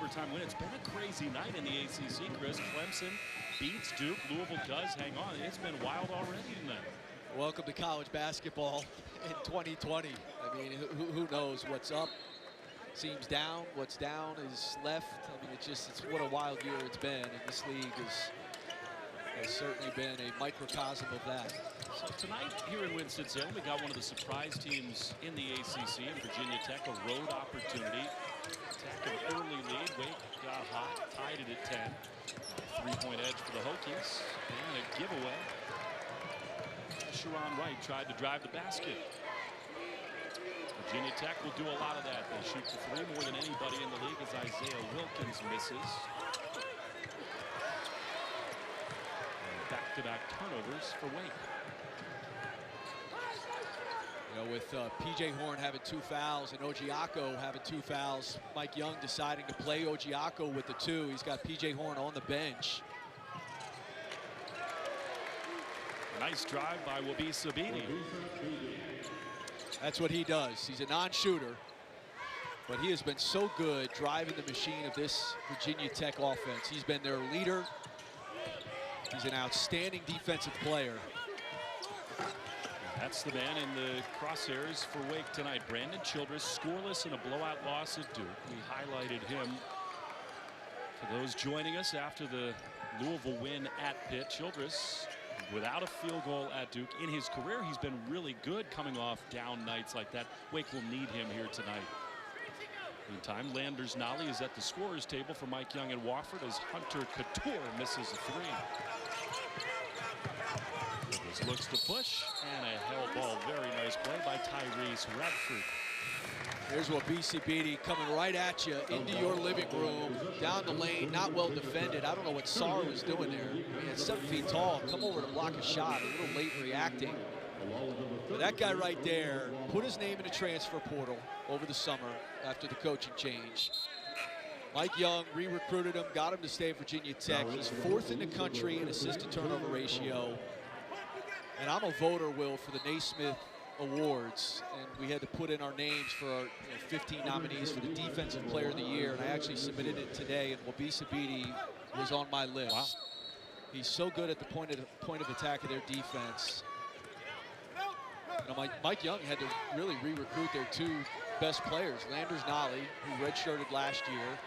overtime win. It's been a crazy night in the ACC, Chris. Clemson beats Duke. Louisville does hang on. It's been wild already tonight. Welcome to college basketball in 2020. I mean, who knows what's up seems down, what's down is left. I mean, it's what a wild year it's been, and this league has certainly been a microcosm of that. So tonight here in Winston-Salem, we got one of the surprise teams in the ACC, in Virginia Tech, a road opportunity. Tech an early lead. Wake got hot, tied it at 10. Three-point edge for the Hokies, and a giveaway. Sharon Wright tried to drive the basket. Virginia Tech will do a lot of that. They shoot the three more than anybody in the league as Isaiah Wilkins misses. Back-to-back turnovers for Wake. You know, with P.J. Horn having 2 fouls and Ogiako having 2 fouls, Mike Young deciding to play Ogiako with the 2. He's got P.J. Horn on the bench. Nice drive by Wabisa Bede. That's what he does. He's a non-shooter, but he has been so good driving the machine of this Virginia Tech offense. He's been their leader. He's an outstanding defensive player. That's the man in the crosshairs for Wake tonight. Brandon Childress, scoreless in a blowout loss at Duke. We highlighted him for those joining us after the Louisville win at Pitt. Childress, without a field goal at Duke in his career, he's been really good coming off down nights like that. Wake will need him here tonight. Meantime, Landers Nolly is at the scorer's table for Mike Young and Wofford as Hunter Couture misses a 3. This looks to push, and a hell ball. Very nice play by Tyrese Radford. Here's Wabisa Bede coming right at you into your living room, down the lane, not well defended. I don't know what Sarr was doing there. I mean, at 7 feet tall, come over to block a shot, a little late reacting. But that guy right there put his name in the transfer portal over the summer after the coaching change. Mike Young re-recruited him, got him to stay at Virginia Tech. He's 4th in the country in assist-to-turnover ratio. And I'm a voter, Will, for the Naismith Awards, and we had to put in our names for our 15 nominees for the Defensive Player of the Year, and I actually submitted it today, and Wabisa Bede was on my list. Wow. He's so good at the point of attack of their defense. You know, Mike Young had to really re-recruit their 2 best players. Landers Nolly, who redshirted last year,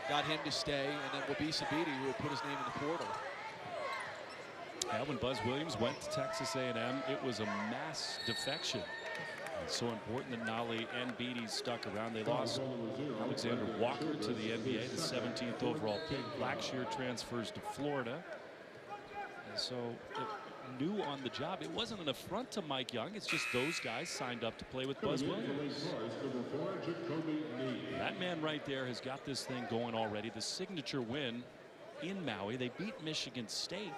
got him to stay, and then Wabisa Bede, who had put his name in the portal. Yeah, when Buzz Williams went to Texas A&M, it was a mass defection. It's so important that Nolly and Beatty stuck around. They lost Alexander Walker to the NBA, the 17th overall pick. Blackshear transfers to Florida. And so, new on the job. It wasn't an affront to Mike Young. It's just those guys signed up to play with Buzz Williams. That man right there has got this thing going already. The signature win in Maui. They beat Michigan State.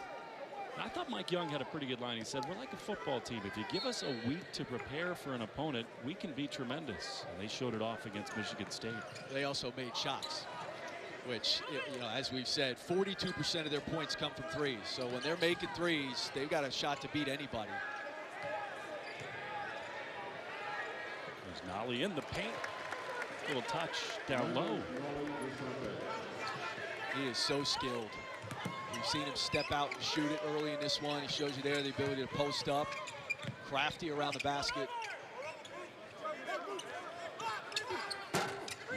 I thought Mike Young had a pretty good line. He said, we're like a football team. If you give us a week to prepare for an opponent, we can be tremendous. And they showed it off against Michigan State. They also made shots, which, you know, as we've said, 42% of their points come from threes. So when they're making threes, they've got a shot to beat anybody. There's Nolly in the paint. Little touch down low. He is so skilled. We've seen him step out and shoot it early in this one. He shows you there the ability to post up. Crafty around the basket.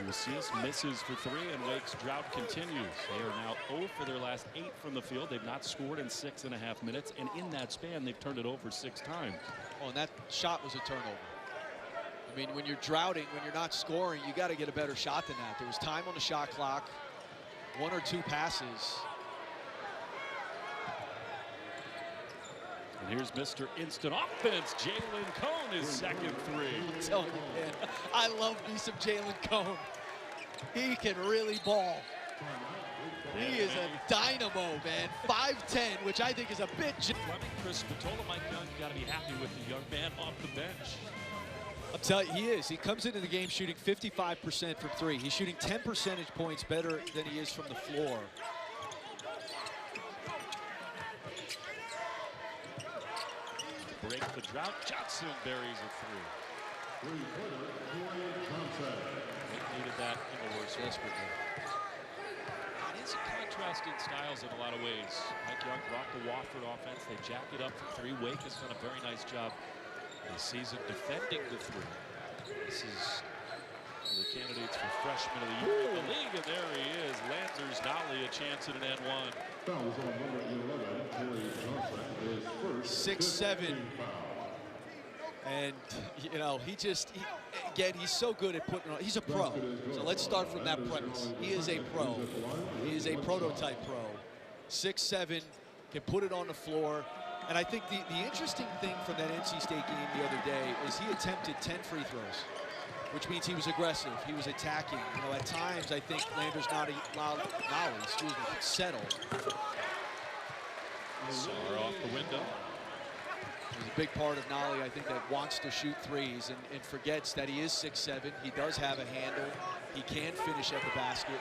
Macias misses for 3, and Wake's drought continues. They are now 0 for their last 8 from the field. They've not scored in 6.5 minutes, and in that span, they've turned it over 6 times. Oh, and that shot was a turnover. I mean, when you're droughting, when you're not scoring, you got to get a better shot than that. There was time on the shot clock, 1 or 2 passes. And here's Mr. Instant Offense. Jalen Cone, his second 3. I'm telling you, man, I love me some Jalen Cone. He can really ball. He is a dynamo, man. 5'10", which I think is a bit. Chris Spatola, Mike Young, got to be happy with the young man off the bench. I'm telling you, he is. He comes into the game shooting 55% from 3. He's shooting 10 percentage points better than he is from the floor. Break the drought. Johnson buries a 3. They needed that in the worst desperately. interesting styles in a lot of ways. Mike Young brought the Wofford offense. They jack it up for three. Wake has done a very nice job this season defending the three. This is one of the candidates for freshman of the year in the league, and there he is. Landers Nolly, a chance at an N1. 6'7". And, you know, again, he's so good at putting on. He's a pro. So let's start from that premise. He is a pro. He is a prototype pro. 6'7", can put it on the floor. And I think the interesting thing from that NC State game the other day is he attempted 10 free throws, which means he was aggressive. He was attacking. You know, at times I think Landers Nolly, settled. Sarr off the window. He's a big part of Nolly, I think, that wants to shoot threes and forgets that he is 6'7". He does have a handle. He can finish at the basket.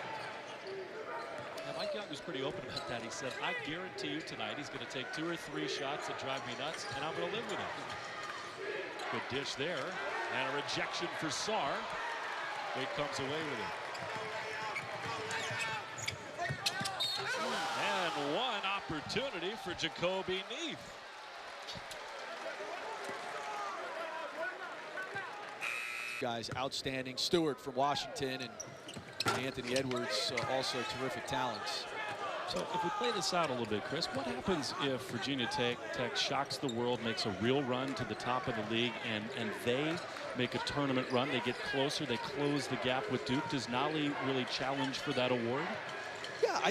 Now, Mike Young was pretty open about that. He said, I guarantee you tonight he's going to take 2 or 3 shots that drive me nuts, and I'm going to live with it. Good dish there. And a rejection for Sarr. Wake comes away with it. And one opportunity for Jacoby Neath. Guys, outstanding. Stewart from Washington and Anthony Edwards, also terrific talents. So if we play this out a little bit, Chris, what happens if Virginia Tech shocks the world, makes a real run to the top of the league, and they make a tournament run, they get closer, they close the gap with Duke? Does Nolly really challenge for that award? Yeah,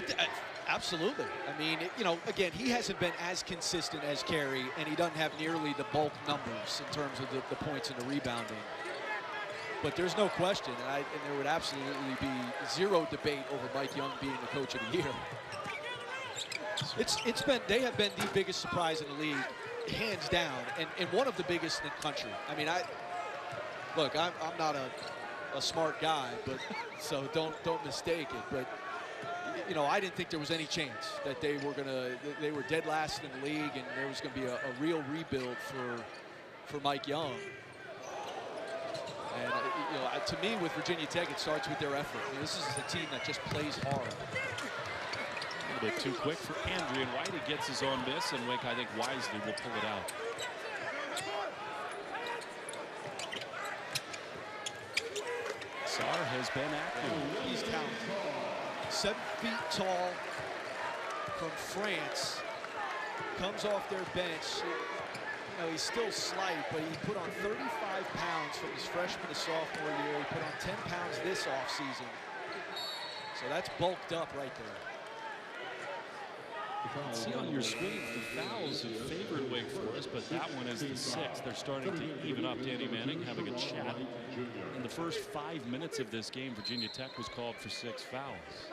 absolutely. I mean, you know, again, he hasn't been as consistent as Carey, and he doesn't have nearly the bulk numbers in terms of the points and the rebounding. But there's no question, and there would absolutely be zero debate over Mike Young being the coach of the year. They have been the biggest surprise in the league, hands down, and one of the biggest in the country. I mean, look, I'm not a smart guy, but so don't mistake it. But you know, I didn't think there was any chance that they were dead last in the league, and there was going to be a real rebuild for Mike Young. And you know, to me, with Virginia Tech, it starts with their effort. I mean, this is a team that just plays hard. A little bit too quick for Andrew, and White gets his own miss, and Wake, I think, wisely will pull it out. Sarr has been active. He's talented. 7 feet tall from France. Comes off their bench. You know, he's still slight, but he put on 35 pounds from his freshman to sophomore year. He put on 10 pounds this offseason. So that's bulked up right there. You can see on your screen the fouls have favored Wake Forest, but that one is the 6th. They're starting to even up. Danny Manning having a chat. In the first 5 minutes of this game, Virginia Tech was called for 6 fouls.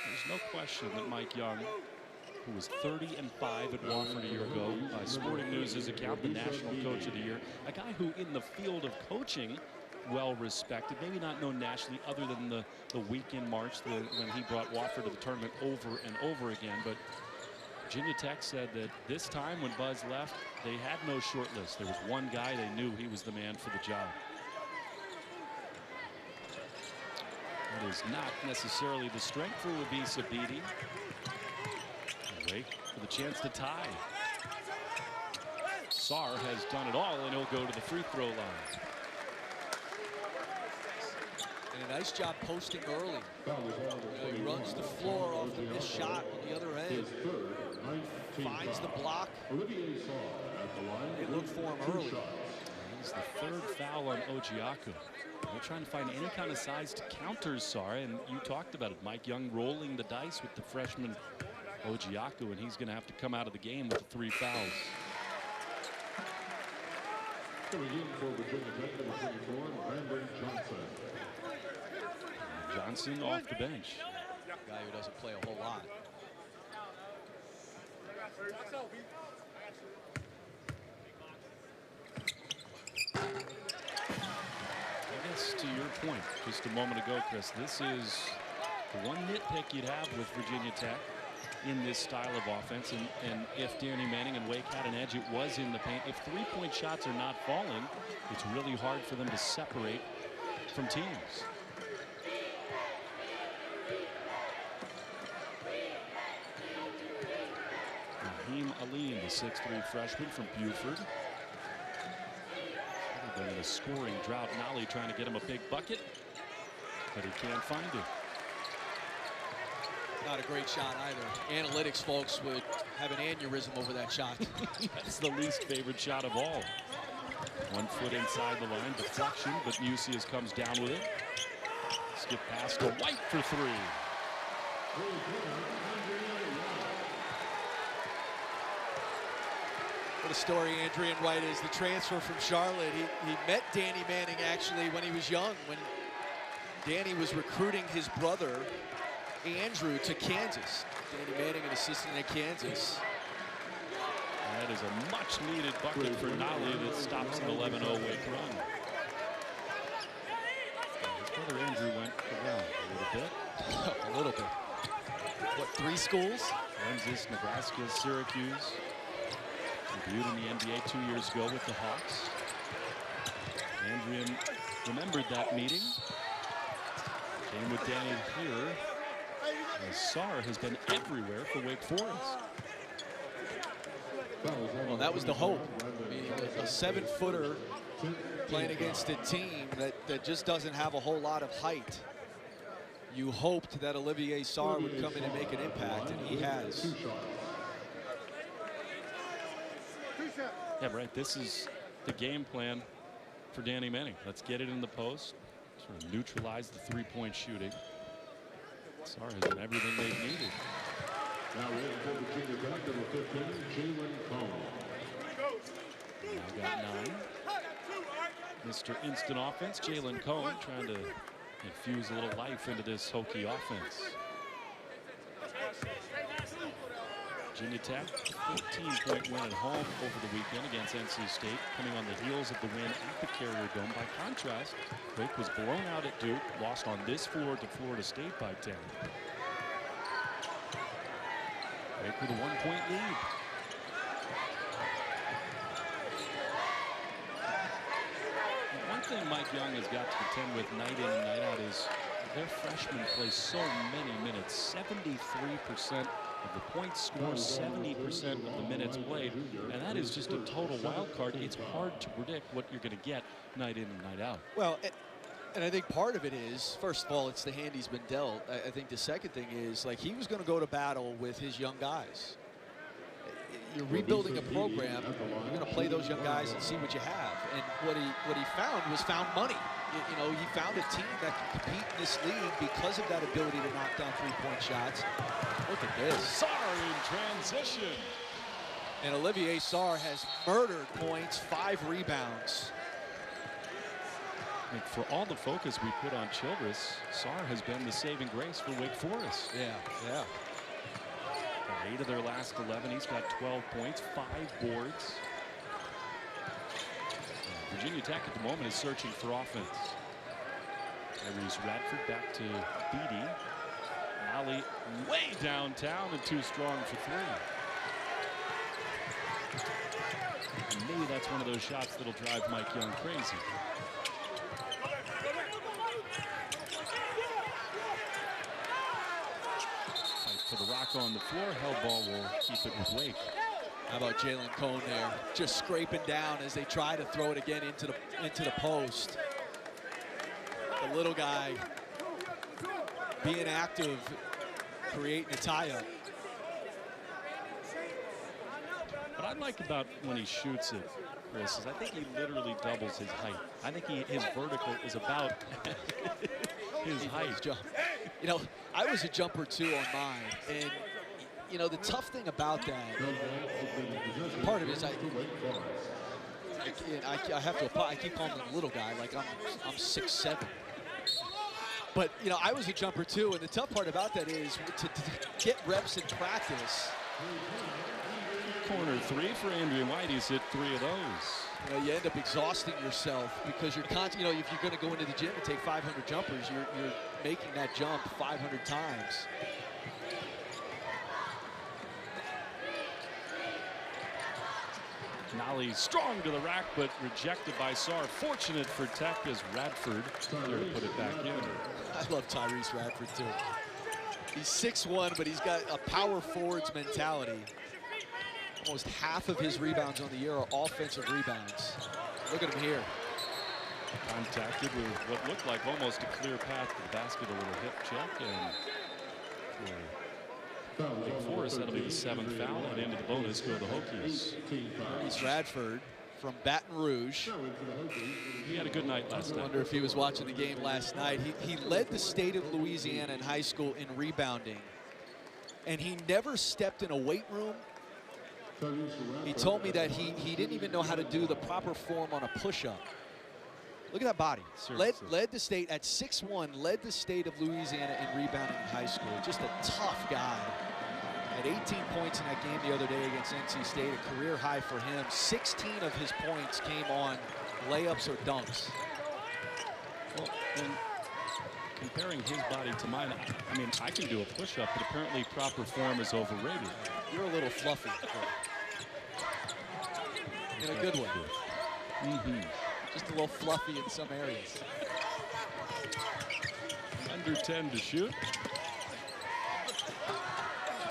There's no question that Mike Young, who was 30-5 at Wofford a year ago, by Sporting News' account, the National Coach of the Year, a guy who in the field of coaching, well respected, maybe not known nationally other than the week in March when he brought Wofford to the tournament over and over again. But Virginia Tech said that this time when Buzz left, they had no short list. There was one guy they knew he was the man for the job. It is not necessarily the strength for Wabisa Beatty. Wait for the chance to tie. Sarr has done it all, and he'll go to the free throw line. And a nice job posting early. He runs the floor off the missed shot on the other end. Finds the block. They look for him early. He's the 3rd foul on Ojiaku. They're trying to find any kind of size to counter Sarr, and you talked about it. Mike Young rolling the dice with the freshman Ojiaku, and he's going to have to come out of the game with the 3 fouls. Johnson off the bench. A guy who doesn't play a whole lot. To your point just a moment ago, Chris, this is the one nitpick you'd have with Virginia Tech in this style of offense, and if Danny Manning and Wake had an edge, it was in the paint. If 3-point shots are not falling, it's really hard for them to separate from teams. Akeem Aline, the 6'3" freshman from Buford. Been in a scoring drought. Nolly trying to get him a big bucket, but he can't find it. Not a great shot either. Analytics folks would have an aneurysm over that shot. That's the least favorite shot of all. 1 foot inside the line, deflection, but Mucius comes down with it. Skip pass to White for 3. What a story Andrian White is, the transfer from Charlotte. He met Danny Manning actually when he was young, when Danny was recruiting his brother, Andrew, to Kansas. Danny Manning, an assistant at Kansas. That is a much-needed bucket for Nolly that stops an 11-0 Wake run. His brother Andrew went around a little bit. A little bit. What, 3 schools? Kansas, Nebraska, Syracuse. Debuted in the NBA 2 years ago with the Hawks. Andrian remembered that meeting. Came with Danny here. As Sarr has been everywhere for Wake Forest. Well, that was the hope. I mean, a 7-footer playing against a team that just doesn't have a whole lot of height. You hoped that Olivier Sarr would come in and make an impact, and he has. Yeah, right. This is the game plan for Danny Manning. Let's get it in the post, sort of neutralize the three-point shooting. Sarr has done everything they've needed. Now got 9. Mr. Instant Offense, Jalen Cone, trying to infuse a little life into this Hokie offense. Virginia Tech, 14-point win at home over the weekend against NC State, coming on the heels of the win at the Carrier Dome. By contrast, Wake was blown out at Duke, lost on this floor to Florida State by 10. Wake with a 1-point lead. One thing Mike Young has got to contend with night in and night out is their freshmen play so many minutes, 73% of the points scored, 70% of the minutes played, and that is just a total wild card. It's hard to predict what you're going to get night in and night out. Well, and I think part of it is, first of all, it's the hand he's been dealt. I think the second thing is, like, he was going to go to battle with his young guys. You're rebuilding a program, you're going to play those young guys and see what you have. And what he found money. You know, he found a team that can compete in this league because of that ability to knock down three-point shots. Look at this. Sarr in transition. And Olivier Sarr has murdered points, 5 rebounds. I mean, for all the focus we put on Childress, Sarr has been the saving grace for Wake Forest. Yeah. 8 of their last 11. He's got 12 points, 5 boards. Virginia Tech at the moment is searching for offense. Tyrese Radford back to Beatty. Alley way downtown and too strong for 3. And maybe that's one of those shots that'll drive Mike Young crazy. Fight for the rock on the floor. Hellball will keep it with Wake. How about Jalen Cone there, just scraping down as they try to throw it again into the post. The little guy being active, creating a tie-up. What I like about when he shoots it, Chris, is I think he literally doubles his height. I think his vertical is about his height. You know, I was a jumper too on mine, and you know, the tough thing about that, part of it is I have to, I keep calling him a little guy, like I'm 6'7". But, you know, I was a jumper too, and the tough part about that is to get reps in practice. Corner 3 for Andrian White. He's hit 3 of those. You know, you end up exhausting yourself because you're you know, if you're going to go into the gym and take 500 jumpers, you're making that jump 500 times. Nolly strong to the rack, but rejected by Sarr. Fortunate for Tech as Radford there to put it back in. I love Tyrese Radford too. He's 6'1", but he's got a power forward's mentality. almost half of his rebounds on the year are offensive rebounds. Look at him here. Contacted with what looked like almost a clear path to the basket, a little hip check, and for Wake Forest, that'll be the 7th foul, and into the bonus go the Hokies. Maurice Radford from Baton Rouge. He had a good night last night. I wonder if he was watching the game last night. He led the state of Louisiana in high school in rebounding, and he never stepped in a weight room. He told me that he didn't even know how to do the proper form on a push-up. Look at that body. Led the state at 6'1", led the state of Louisiana in rebounding in high school. Just a tough guy. Had 18 points in that game the other day against NC State, a career high for him. 16 of his points came on layups or dunks. Well, and comparing his body to mine, I mean, I can do a push-up, but apparently proper form is overrated. You're a little fluffy. In a good way. Mm-hmm. Just a little fluffy in some areas. Under 10 to shoot.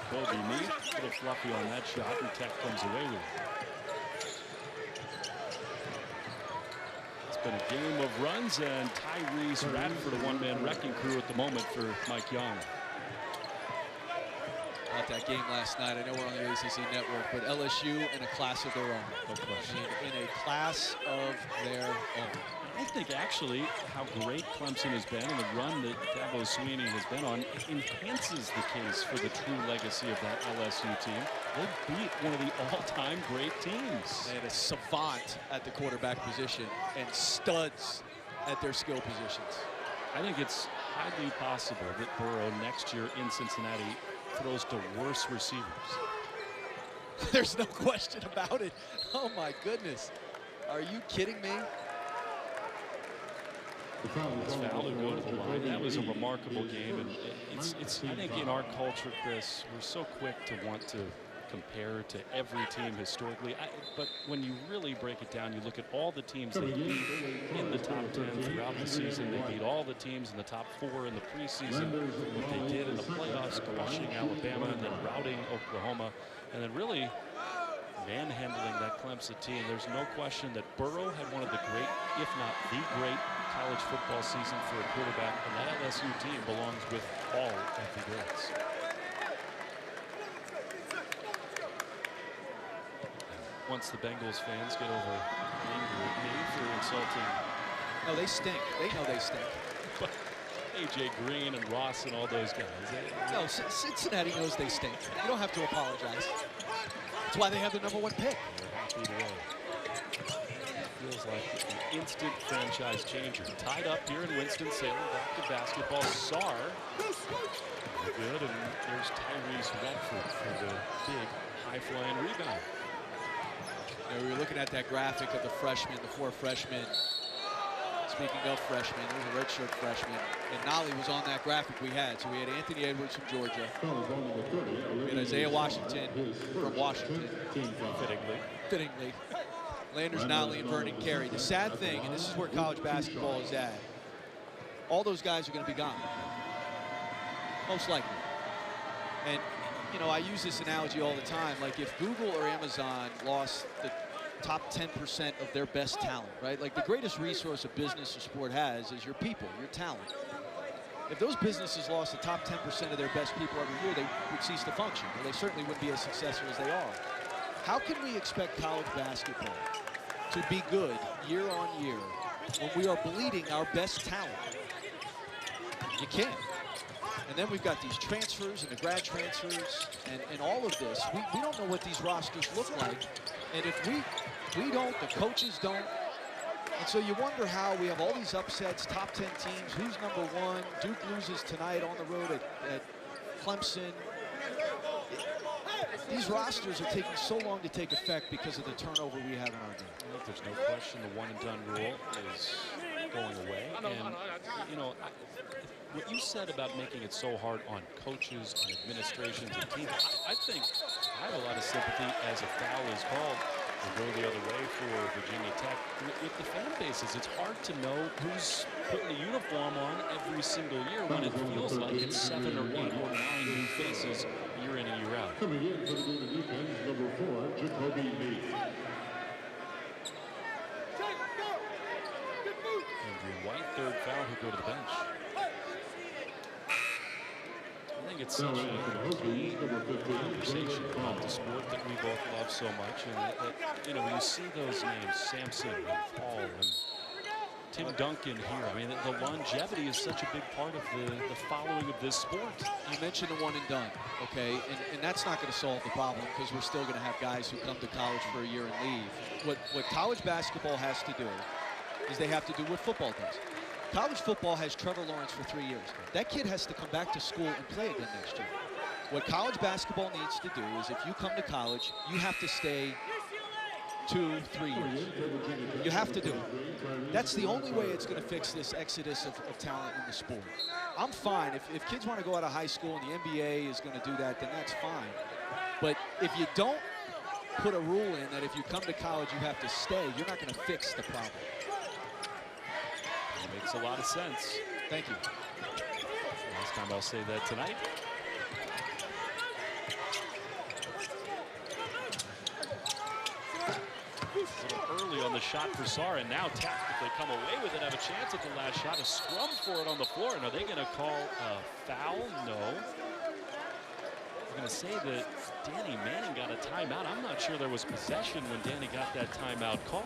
Kobe Meade, a little fluffy on that shot, and Tech comes away with it. It's been a game of runs, and Tyrese Radford, a one-man wrecking crew at the moment for Mike Young. About that game last night, I know we're on the ACC network, but LSU in a class of their own. No question. I mean, in a class of their own. I think actually how great Clemson has been and the run that Dabo Swinney has been on enhances the case for the true legacy of that LSU team. They beat one of the all-time great teams. They had a savant at the quarterback position and studs at their skill positions. I think it's highly possible that Burrow next year in Cincinnati throws to worse receivers. There's no question about it. Oh my goodness. Are you kidding me? It's foul to go to the line. That was a remarkable game, and it's I think in our culture, Chris, we're so quick to want to compare to every team historically. But when you really break it down, you look at all the teams they beat in the top 10 throughout the season. They beat all the teams in the top 4 in the preseason. What they did in the playoffs, crushing Alabama and then routing Oklahoma, and then really manhandling that Clemson team. There's no question that Burrow had one of the great, if not the great, college football season for a quarterback, and that LSU team belongs with all of the greats. Once the Bengals fans get over angry at me for insulting. No, they stink. They know they stink. But A.J. Green and Ross and all those guys. No, Cincinnati knows they stink. You don't have to apologize. That's why they have the #1 pick. They're happy to win. Feels like an instant franchise changer. Tied up here in Winston-Salem. Back to basketball. Sarr. Good, and there's Tyrese Radford for the big high-flying rebound. You know, we were looking at that graphic of the freshmen, the 4 freshmen. Speaking of freshmen, there's a redshirt freshman, and Nolly was on that graphic we had. So we had Anthony Edwards from Georgia. We had Isaiah Washington from Washington. Fittingly. Landers Nolly and Vernon Carey. The sad thing, and this is where college basketball is at, all those guys are going to be gone. Most likely. And, you know, I use this analogy all the time. Like if Google or Amazon lost the top 10% of their best talent, right? Like the greatest resource a business or sport has is your people, your talent. If those businesses lost the top 10% of their best people every year, they would cease to function. Or they certainly wouldn't be as successful as they are. How can we expect college basketball to be good year on year when we are bleeding our best talent? You can't. And then we've got these transfers and the grad transfers and all of this. We don't know what these rosters look like. And if we don't, the coaches don't. And so you wonder how we have all these upsets, top 10 teams. Who's #1? Duke loses tonight on the road at Clemson. These rosters are taking so long to take effect because of the turnover we have in our game. I think there's no question the one-and-done rule is going away. And, you know, what you said about making it so hard on coaches and administrations and teams, I think I have a lot of sympathy as a foul is called to go the other way for Virginia Tech. With the fan bases, it's hard to know who's putting the uniform on every single year when it feels like it's 7 or 8 or 9 new faces year in and year out. Coming in for the game of defense, number 4, Jacoby Lee. Andrew White, third foul, who go to the bench. I think it's such a key conversation about the sport that we both love so much, and that, you know, when you see those names, Sampson and Paul and Tim Duncan here, I mean, the longevity is such a big part of the following of this sport. You mentioned the one and done, okay, and that's not going to solve the problem because we're still going to have guys who come to college for a year and leave. What college basketball has to do is they have to do what football does. College football has Trevor Lawrence for 3 years. That kid has to come back to school and play again next year. What college basketball needs to do is if you come to college, you have to stay 2, 3 years. You have to do it. That's the only way it's going to fix this exodus of talent in the sport. I'm fine. If kids want to go out of high school and the NBA is going to do that, then that's fine. But if you don't put a rule in that if you come to college you have to stay, you're not going to fix the problem. It makes a lot of sense. Thank you. Last time I'll say that tonight. A little early on the shot for Sarr, and now Tech, if they come away with it, have a chance at the last shot. A scrum for it on the floor. And are they going to call a foul? No. I'm going to say that Danny Manning got a timeout. I'm not sure there was possession when Danny got that timeout called.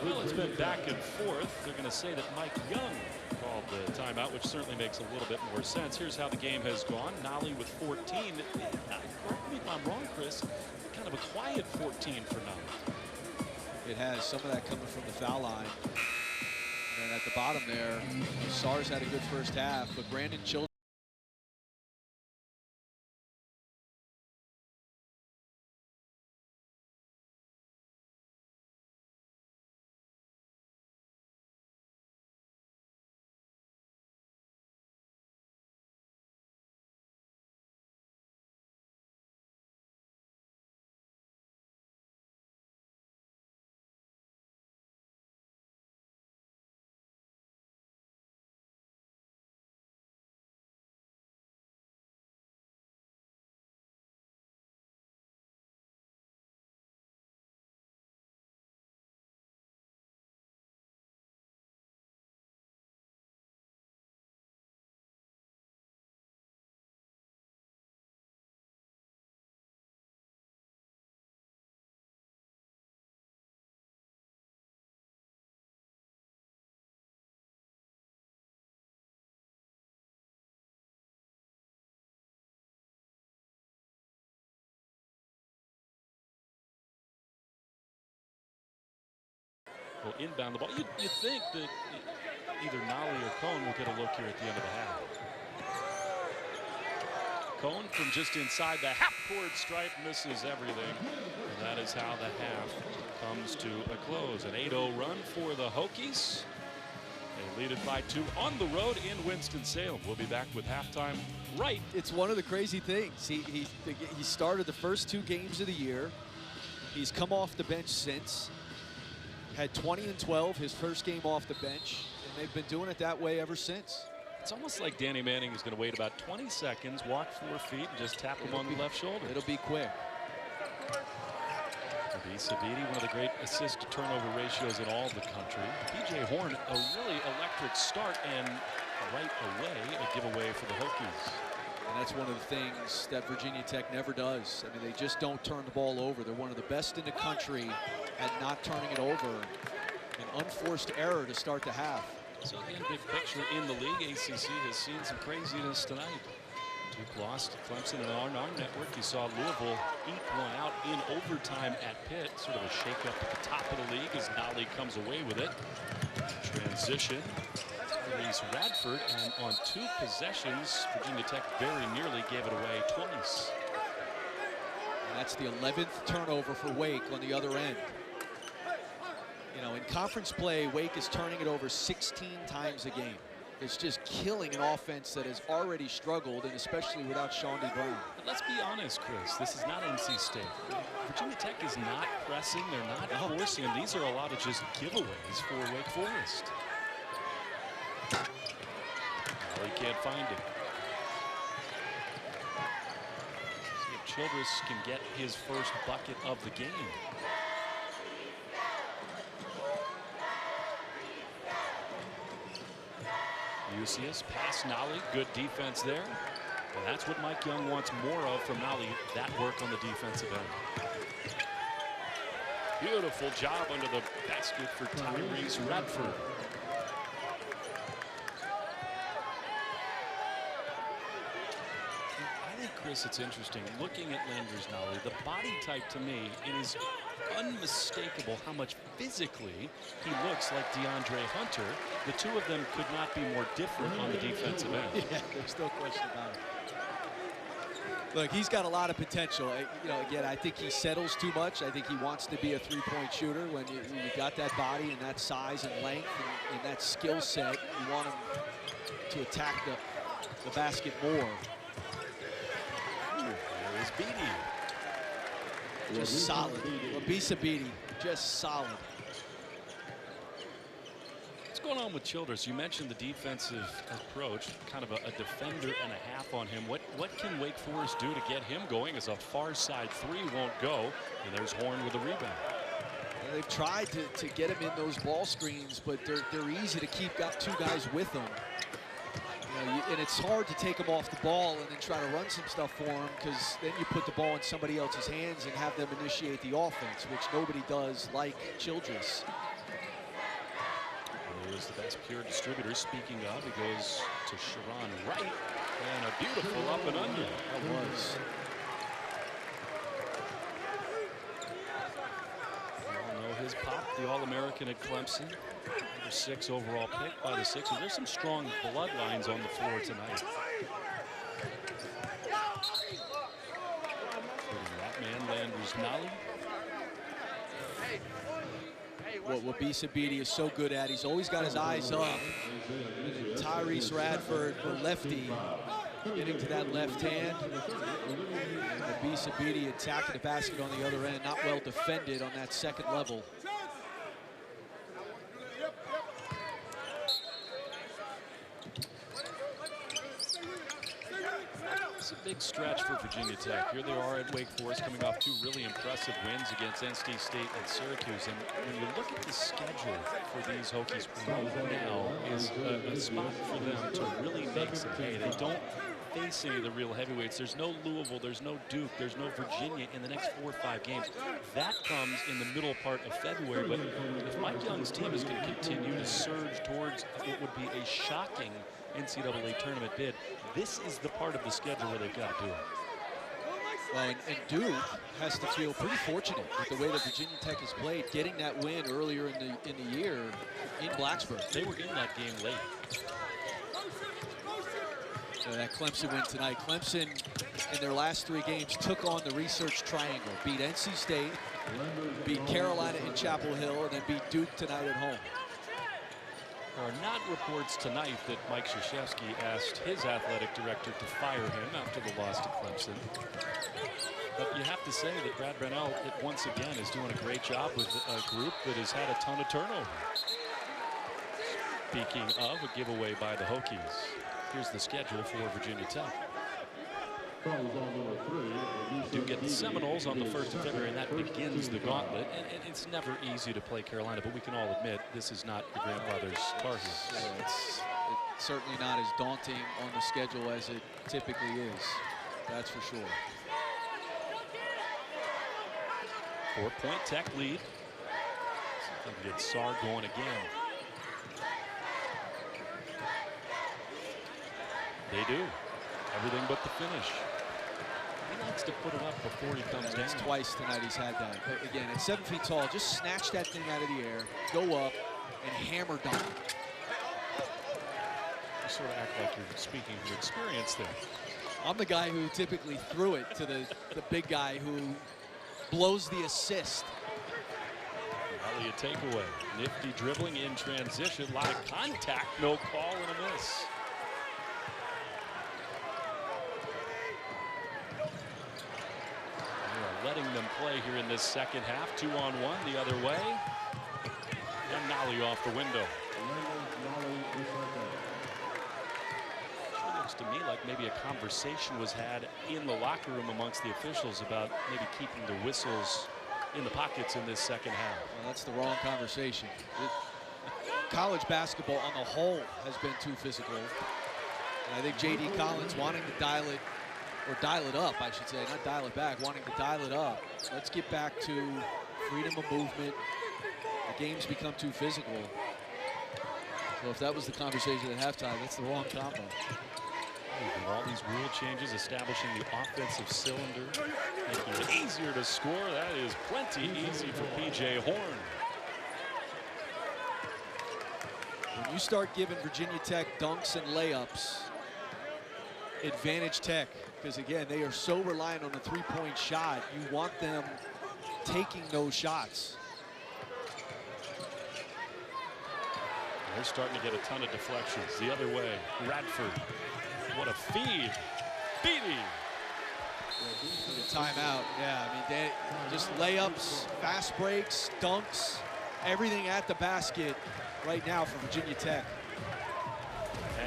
Well, it's been back and forth. They're going to say that Mike Young called the timeout, which certainly makes a little bit more sense. Here's how the game has gone. Nolly with 14. Correct me if I'm wrong, Chris. Kind of a quiet 14 for Nolly. It has some of that coming from the foul line. And at the bottom there, Sarr's had a good first half, but Brandon Childers. Will inbound the ball. You'd think that either Nolly or Cohn will get a look here at the end of the half. Cohn from just inside the half-court stripe misses everything. And that is how the half comes to a close. An 8-0 run for the Hokies. They lead it by 2 on the road in Winston-Salem. We'll be back with halftime right. It's one of the crazy things. He started the first 2 games of the year. He's come off the bench since. Had 20 and 12 his first game off the bench, and they've been doing it that way ever since. It's almost like Danny Manning is going to wait about 20 seconds, walk 4 feet, and just tap him on the left shoulder. It'll be quick. Sabidi, one of the great assist-to-turnover ratios in all the country. PJ Horn, a really electric start, and right away, a giveaway for the Hokies. And that's one of the things that Virginia Tech never does. I mean, they just don't turn the ball over. They're one of the best in the country at not turning it over. An unforced error to start the half. So again, big picture in the league. ACC has seen some craziness tonight. Duke lost to Clemson and on our network. You saw Louisville eke one out in overtime at Pitt. Sort of a shake-up at the top of the league as Nolly comes away with it. Transition. Reese Radford, and on 2 possessions, Virginia Tech very nearly gave it away twice. And that's the 11th turnover for Wake on the other end. You know, in conference play, Wake is turning it over 16 times a game. It's just killing an offense that has already struggled, and especially without Shawnee Brown. But let's be honest, Chris, this is not NC State. Virginia Tech is not pressing, they're not forcing, and these are a lot of just giveaways for Wake Forest. Well, he can't find it. See if Childress can get his first bucket of the game. Lucius, pass Nolly, good defense there. And that's what Mike Young wants more of from Nolly, that work on the defensive end. Beautiful job under the basket for Tyrese Radford. I think, Chris, it's interesting looking at Landers Nolly. The body type, to me, it is unmistakable how much physically he looks like DeAndre Hunter. The two of them could not be more different on the defensive end. Yeah, there's no question about it. Look, he's got a lot of potential. You know, again, I think he settles too much. I think he wants to be a three-point shooter. When you got that body and that size and length and that skill set, you want him to attack the basket more. There is Beatty. Just solid. Labisa Beatty, just solid. What's going on with Childress? You mentioned the defensive approach, kind of a defender and a half on him. What can Wake Forest do to get him going as a far side three won't go? And there's Horn with a rebound. And they've tried to get him in those ball screens, but they're easy to keep two guys with them. You know, and it's hard to take him off the ball and then try to run some stuff for him, because then you put the ball in somebody else's hands and have them initiate the offense, which nobody does like Childress. Is the best pure distributor. Speaking of, he goes to Sharon Wright, and a beautiful up and under. That was. We all know his pop, the All-American at Clemson. Number 6 overall pick by the Sixers. There's some strong bloodlines on the floor tonight. That man, Landers Nolly. What Labisa Beatty is so good at, he's always got his eyes up. Tyrese Radford, the lefty, getting to that left hand. Labisa Beatty attacking the basket on the other end, not well defended on that second level. It's a big stretch for Virginia Tech. Here they are at Wake Forest, coming off 2 really impressive wins against NC State and Syracuse. And when you look at the schedule for these Hokies right now, is a spot for them to really make some hay. They don't face any of the real heavyweights. There's no Louisville, there's no Duke, there's no Virginia in the next 4 or 5 games. That comes in the middle part of February. But if Mike Young's team is going to continue to surge towards what would be a shocking NCAA tournament bid, this is the part of the schedule where they've got to do it. Well, and Duke has to feel pretty fortunate with the way that Virginia Tech has played, getting that win earlier in the year in Blacksburg. They were in that game late. So that Clemson win tonight. Clemson, in their last 3 games, took on the Research Triangle. Beat NC State, beat Carolina in Chapel Hill, and then beat Duke tonight at home. There are not reports tonight that Mike Krzyzewski asked his athletic director to fire him after the loss to Clemson. But you have to say that Brad Brownell, once again, is doing a great job with a group that has had a ton of turnover. Speaking of a giveaway by the Hokies, here's the schedule for Virginia Tech. You do get the Seminoles on the 1st of February, and that begins the gauntlet. And it's never easy to play Carolina, but we can all admit this is not your grandfather's Tar Heels. Yeah, it's certainly not as daunting on the schedule as it typically is. That's for sure. 4-point Tech lead. See if they can get Sarr going again. They do. Everything but the finish. He likes to put it up before he comes down. It's twice tonight he's had that. But again, at 7 feet tall, just snatch that thing out of the air, go up, and hammer dunk. You sort of act like you're speaking from experience there. I'm the guy who typically threw it to the big guy who blows the assist. Elliott takeaway. Nifty dribbling in transition. A lot of contact. No call and a miss. Letting them play here in this second half. 2-on-1 the other way. And Nolly off the window. Looks to me like maybe a conversation was had in the locker room amongst the officials about maybe keeping the whistles in the pockets in this second half. Well, that's the wrong conversation. College basketball on the whole has been too physical. And I think J.D. Collins wanting to dial it up, I should say, not dial it back, wanting to dial it up. Let's get back to freedom of movement. The game's become too physical. So if that was the conversation at halftime, that's the wrong combo. All these rule changes establishing the offensive cylinder, making it easier to score. That is plenty easy for P.J. Horn. When you start giving Virginia Tech dunks and layups, advantage Tech, because again, they are so reliant on the three-point shot. You want them taking those shots. They're starting to get a ton of deflections the other way. Radford, what a feed. Beatty. Timeout, yeah, I mean, they just layups, fast breaks, dunks, everything at the basket right now for Virginia Tech.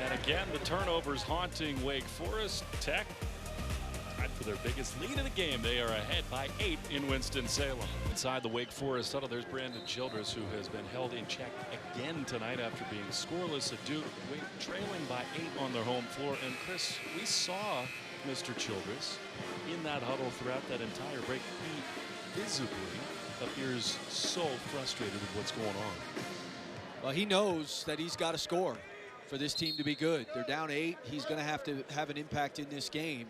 And again, the turnovers haunting Wake Forest. Tech tied for their biggest lead of the game. They are ahead by 8 in Winston-Salem. Inside the Wake Forest huddle, there's Brandon Childress, who has been held in check again tonight after being scoreless at Duke. Wake trailing by 8 on their home floor. And Chris, we saw Mr. Childress in that huddle throughout that entire break. He visibly appears so frustrated with what's going on. Well, he knows that he's got to score for this team to be good. They're down 8. He's going to have an impact in this game.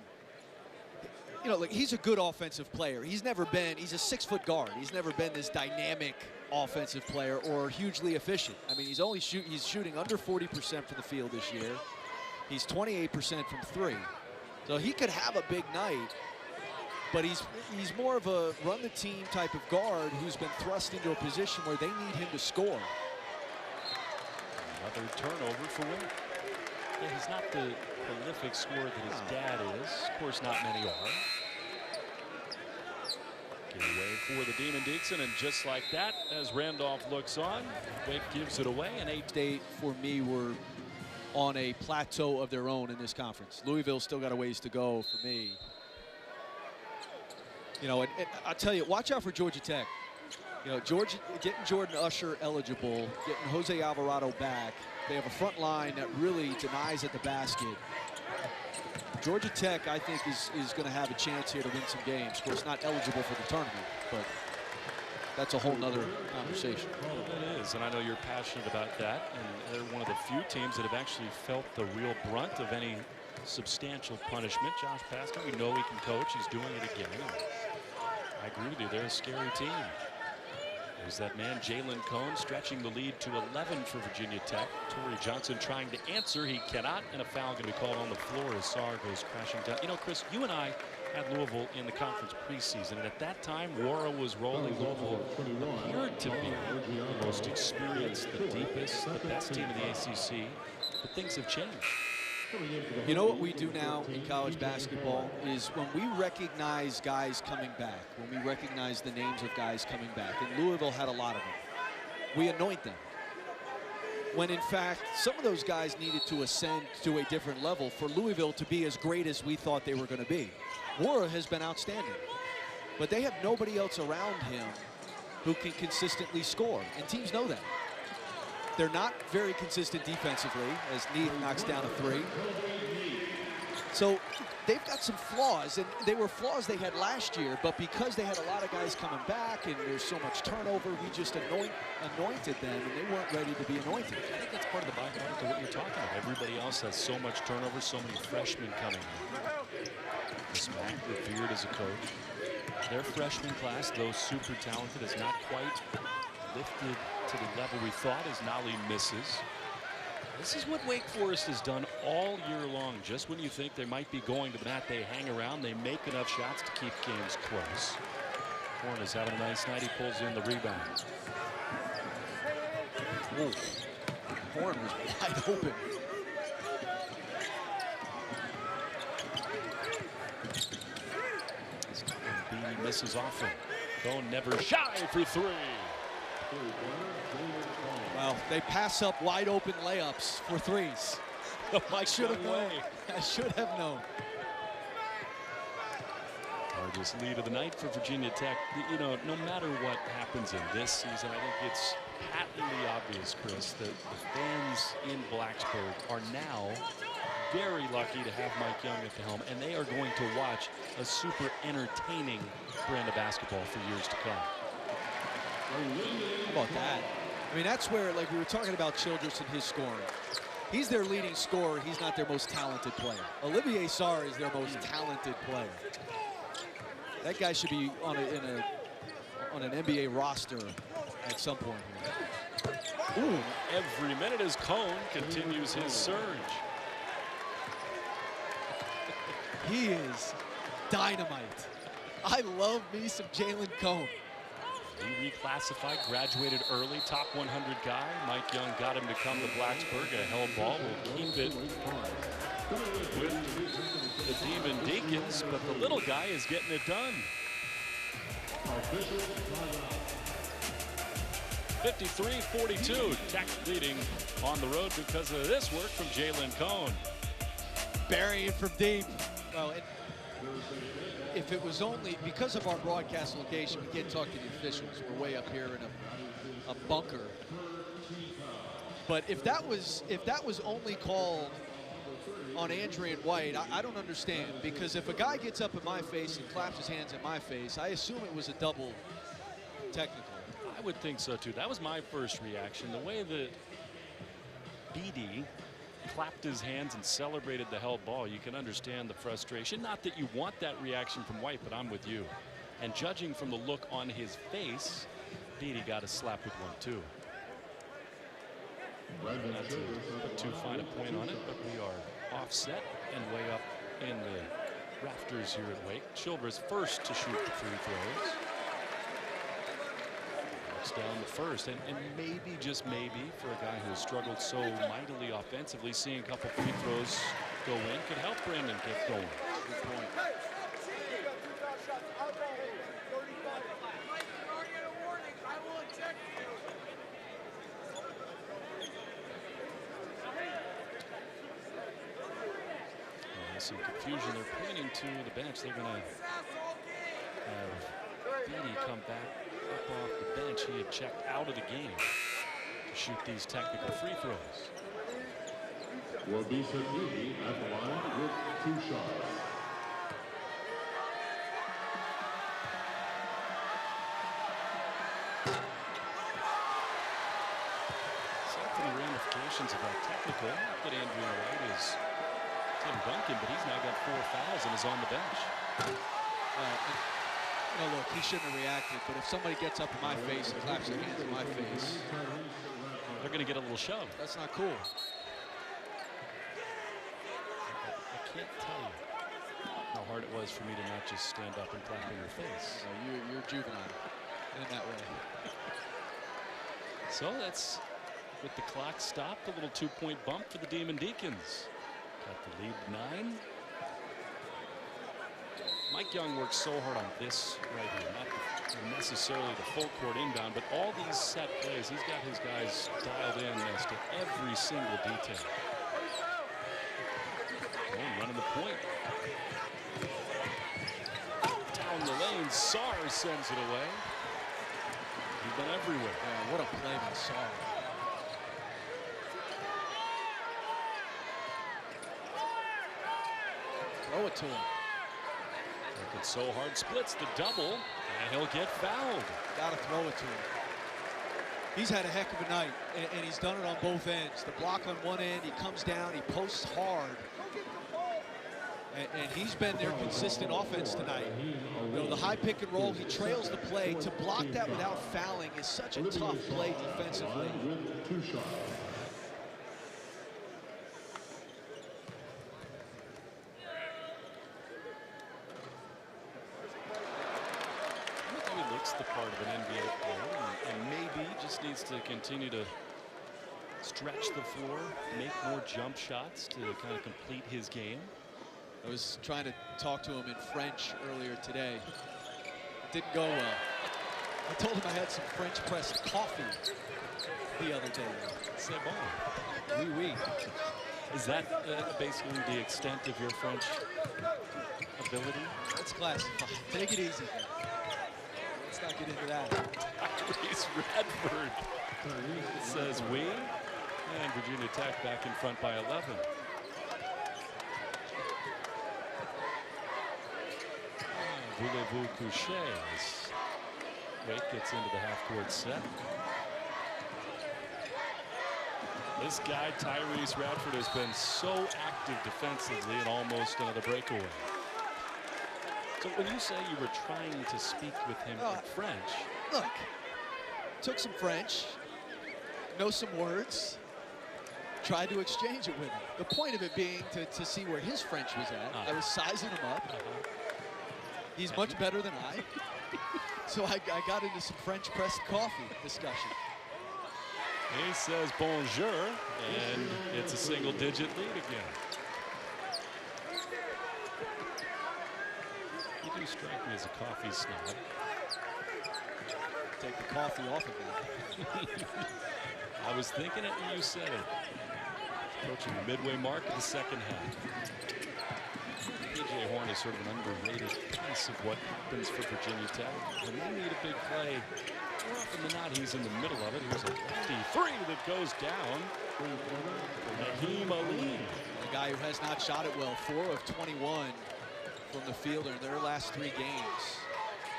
You know, like, he's a good offensive player. He's a 6-foot guard. He's never been this dynamic offensive player or hugely efficient. I mean, he's shooting under 40% from the field this year. He's 28% from 3. So he could have a big night, but he's more of a run the team type of guard who's been thrust into a position where they need him to score. Another turnover for Wake. Yeah, he's not the prolific scorer that his dad is. Of course, not many are. Get away for the Demon Deacon, and just like that, as Randolph looks on, Wake gives it away. And 8 State, for me, were on a plateau of their own in this conference. Louisville still got a ways to go for me. You know, and I'll tell you, watch out for Georgia Tech. You know, getting Jordan Usher eligible, getting Jose Alvarado back. They have a front line that really denies at the basket. Georgia Tech, I think, is going to have a chance here to win some games. Of course, not eligible for the tournament, but that's a whole nother conversation. It is, and I know you're passionate about that. And they're one of the few teams that have actually felt the real brunt of any substantial punishment. Josh Pascal, we know he can coach. He's doing it again. I agree with you. They're a scary team. There's that man, Jalen Cone, stretching the lead to 11 for Virginia Tech. Torrey Johnson trying to answer. He cannot, and a foul going to be called on the floor as Sarr goes crashing down. You know, Chris, you and I had Louisville in the conference preseason, and at that time, Wara was rolling. Louisville appeared to be the most experienced, the deepest, the best team in the ACC, but things have changed. You know what we do now in college basketball is when we recognize guys coming back, when we recognize the names of guys coming back, and Louisville had a lot of them, we anoint them. When in fact, some of those guys needed to ascend to a different level for Louisville to be as great as we thought they were going to be. Wara has been outstanding, but they have nobody else around him who can consistently score, and teams know that. They're not very consistent defensively, as Neath knocks down a 3. So they've got some flaws, and they were flaws they had last year, but because they had a lot of guys coming back and there's so much turnover, we just anointed them, and they weren't ready to be anointed. I think that's part of the byproduct of what you're talking about. Everybody else has so much turnover, so many freshmen coming in. This Mac revered as a coach. Their freshman class, though super talented, is not quite lifted to the level we thought as Nolly misses. This is what Wake Forest has done all year long. Just when you think they might be going to the mat, they hang around, they make enough shots to keep games close. Horn is having a nice night. He pulls in the rebound. Whoa. Horn was wide open. Beatty misses often. Cone never shy for 3. Well, they pass up wide open layups for 3s. the Mike Should have Young way. known. I should have known. Largest lead of the night for Virginia Tech. You know, no matter what happens in this season, I think it's patently obvious, Chris, that the fans in Blacksburg are now very lucky to have Mike Young at the helm, and they are going to watch a super entertaining brand of basketball for years to come. How about that? I mean, that's where, like we were talking about Childress and his scoring. He's their leading scorer. He's not their most talented player. Olivier Sarr is their most talented player. That guy should be on an NBA roster at some point here. Ooh. Every minute as Cone continues his surge. He is dynamite. I love me some Jalen Cone. He reclassified, graduated early, top 100 guy. Mike Young got him to come to Blacksburg. A held ball will keep it with the Demon Deacons, but the little guy is getting it done. 53-42, Tech leading on the road because of this work from Jalen Cone. Burying from deep. Well, if it was only because of our broadcast location, we can't talk to the officials. We're way up here in a bunker. But if that was only called on Andrian White, I don't understand, because if a guy gets up in my face and claps his hands in my face, I assume it was a double technical. I would think so too. That was my first reaction. The way that Beatty clapped his hands and celebrated the held ball, you can understand the frustration. Not that you want that reaction from White, but I'm with you. And judging from the look on his face, Beatty got a slap with one too. Not to put too fine a point on it, but we are offset and way up in the rafters here at Wake. Childress first to shoot the free throws. Knocks down the first, and maybe, just maybe, for a guy who has struggled so mightily offensively, seeing a couple free throws go in could help Brandon get going. Good point. Some confusion. They're pointing to the bench. They're going to have Beatty come back up off the bench. He had checked out of the game to shoot these technical free throws. Will be Beatty at the line with 2 shots. Something the ramifications of that technical. Not that Andrew White is Tim Duncan, but he's now got 4 fouls and is on the bench. You know, look, he shouldn't have reacted, but if somebody gets up in my face and claps their hands in my face, they're going to get a little shove. That's not cool. I can't tell you how hard it was for me to not just stand up and clap in your face. No, you're juvenile in that way. So that's, with the clock stopped, a little 2-point bump for the Demon Deacons. Got the lead 9. Mike Young works so hard on this right here, not necessarily the full court inbound, but all these set plays, he's got his guys dialed in as to every single detail. Oh, running the point. Down the lane, Sarr sends it away. He's been everywhere. Yeah, what a play by Sarr. Throw it to him. Working so hard, splits the double, and he'll get fouled. Gotta throw it to him. He's had a heck of a night, and he's done it on both ends. The block on one end, he comes down, he posts hard. And he's been their consistent offense tonight. You know, the high pick and roll, he trails the play. To block that without fouling is such a tough play defensively. 2 shots. The part of an NBA player, and maybe just needs to continue to stretch the floor, make more jump shots to kind of complete his game. I was trying to talk to him in French earlier today. It didn't go well. I told him I had some French press coffee the other day. C'est bon. Oui, oui. Is that basically the extent of your French ability? Let's classify. Take it easy. Let's not get into that. Tyrese Radford says we. And Virginia Tech back in front by 11. Voulez-vous coucher as Wake gets into the half-court set. This guy, Tyrese Radford, has been so active defensively and almost another breakaway. So when you say you were trying to speak with him in French. Look, took some French, know some words, tried to exchange it with him. The point of it being to see where his French was at. I was sizing him up. He's much better than I. So I got into some French press coffee discussion. He says bonjour, and it's a single-digit lead again. You do strike me as a coffee snob. Take the coffee off of me. I was thinking it when you said it. Approaching the midway mark of the second half. P.J. Horn is sort of an underrated piece of what happens for Virginia Tech. When they need a big play, more often than not, he's in the middle of it. Here's a lefty three that goes down. Naheem Ali. The guy who has not shot it well, 4 of 21 from the field in their last 3 games.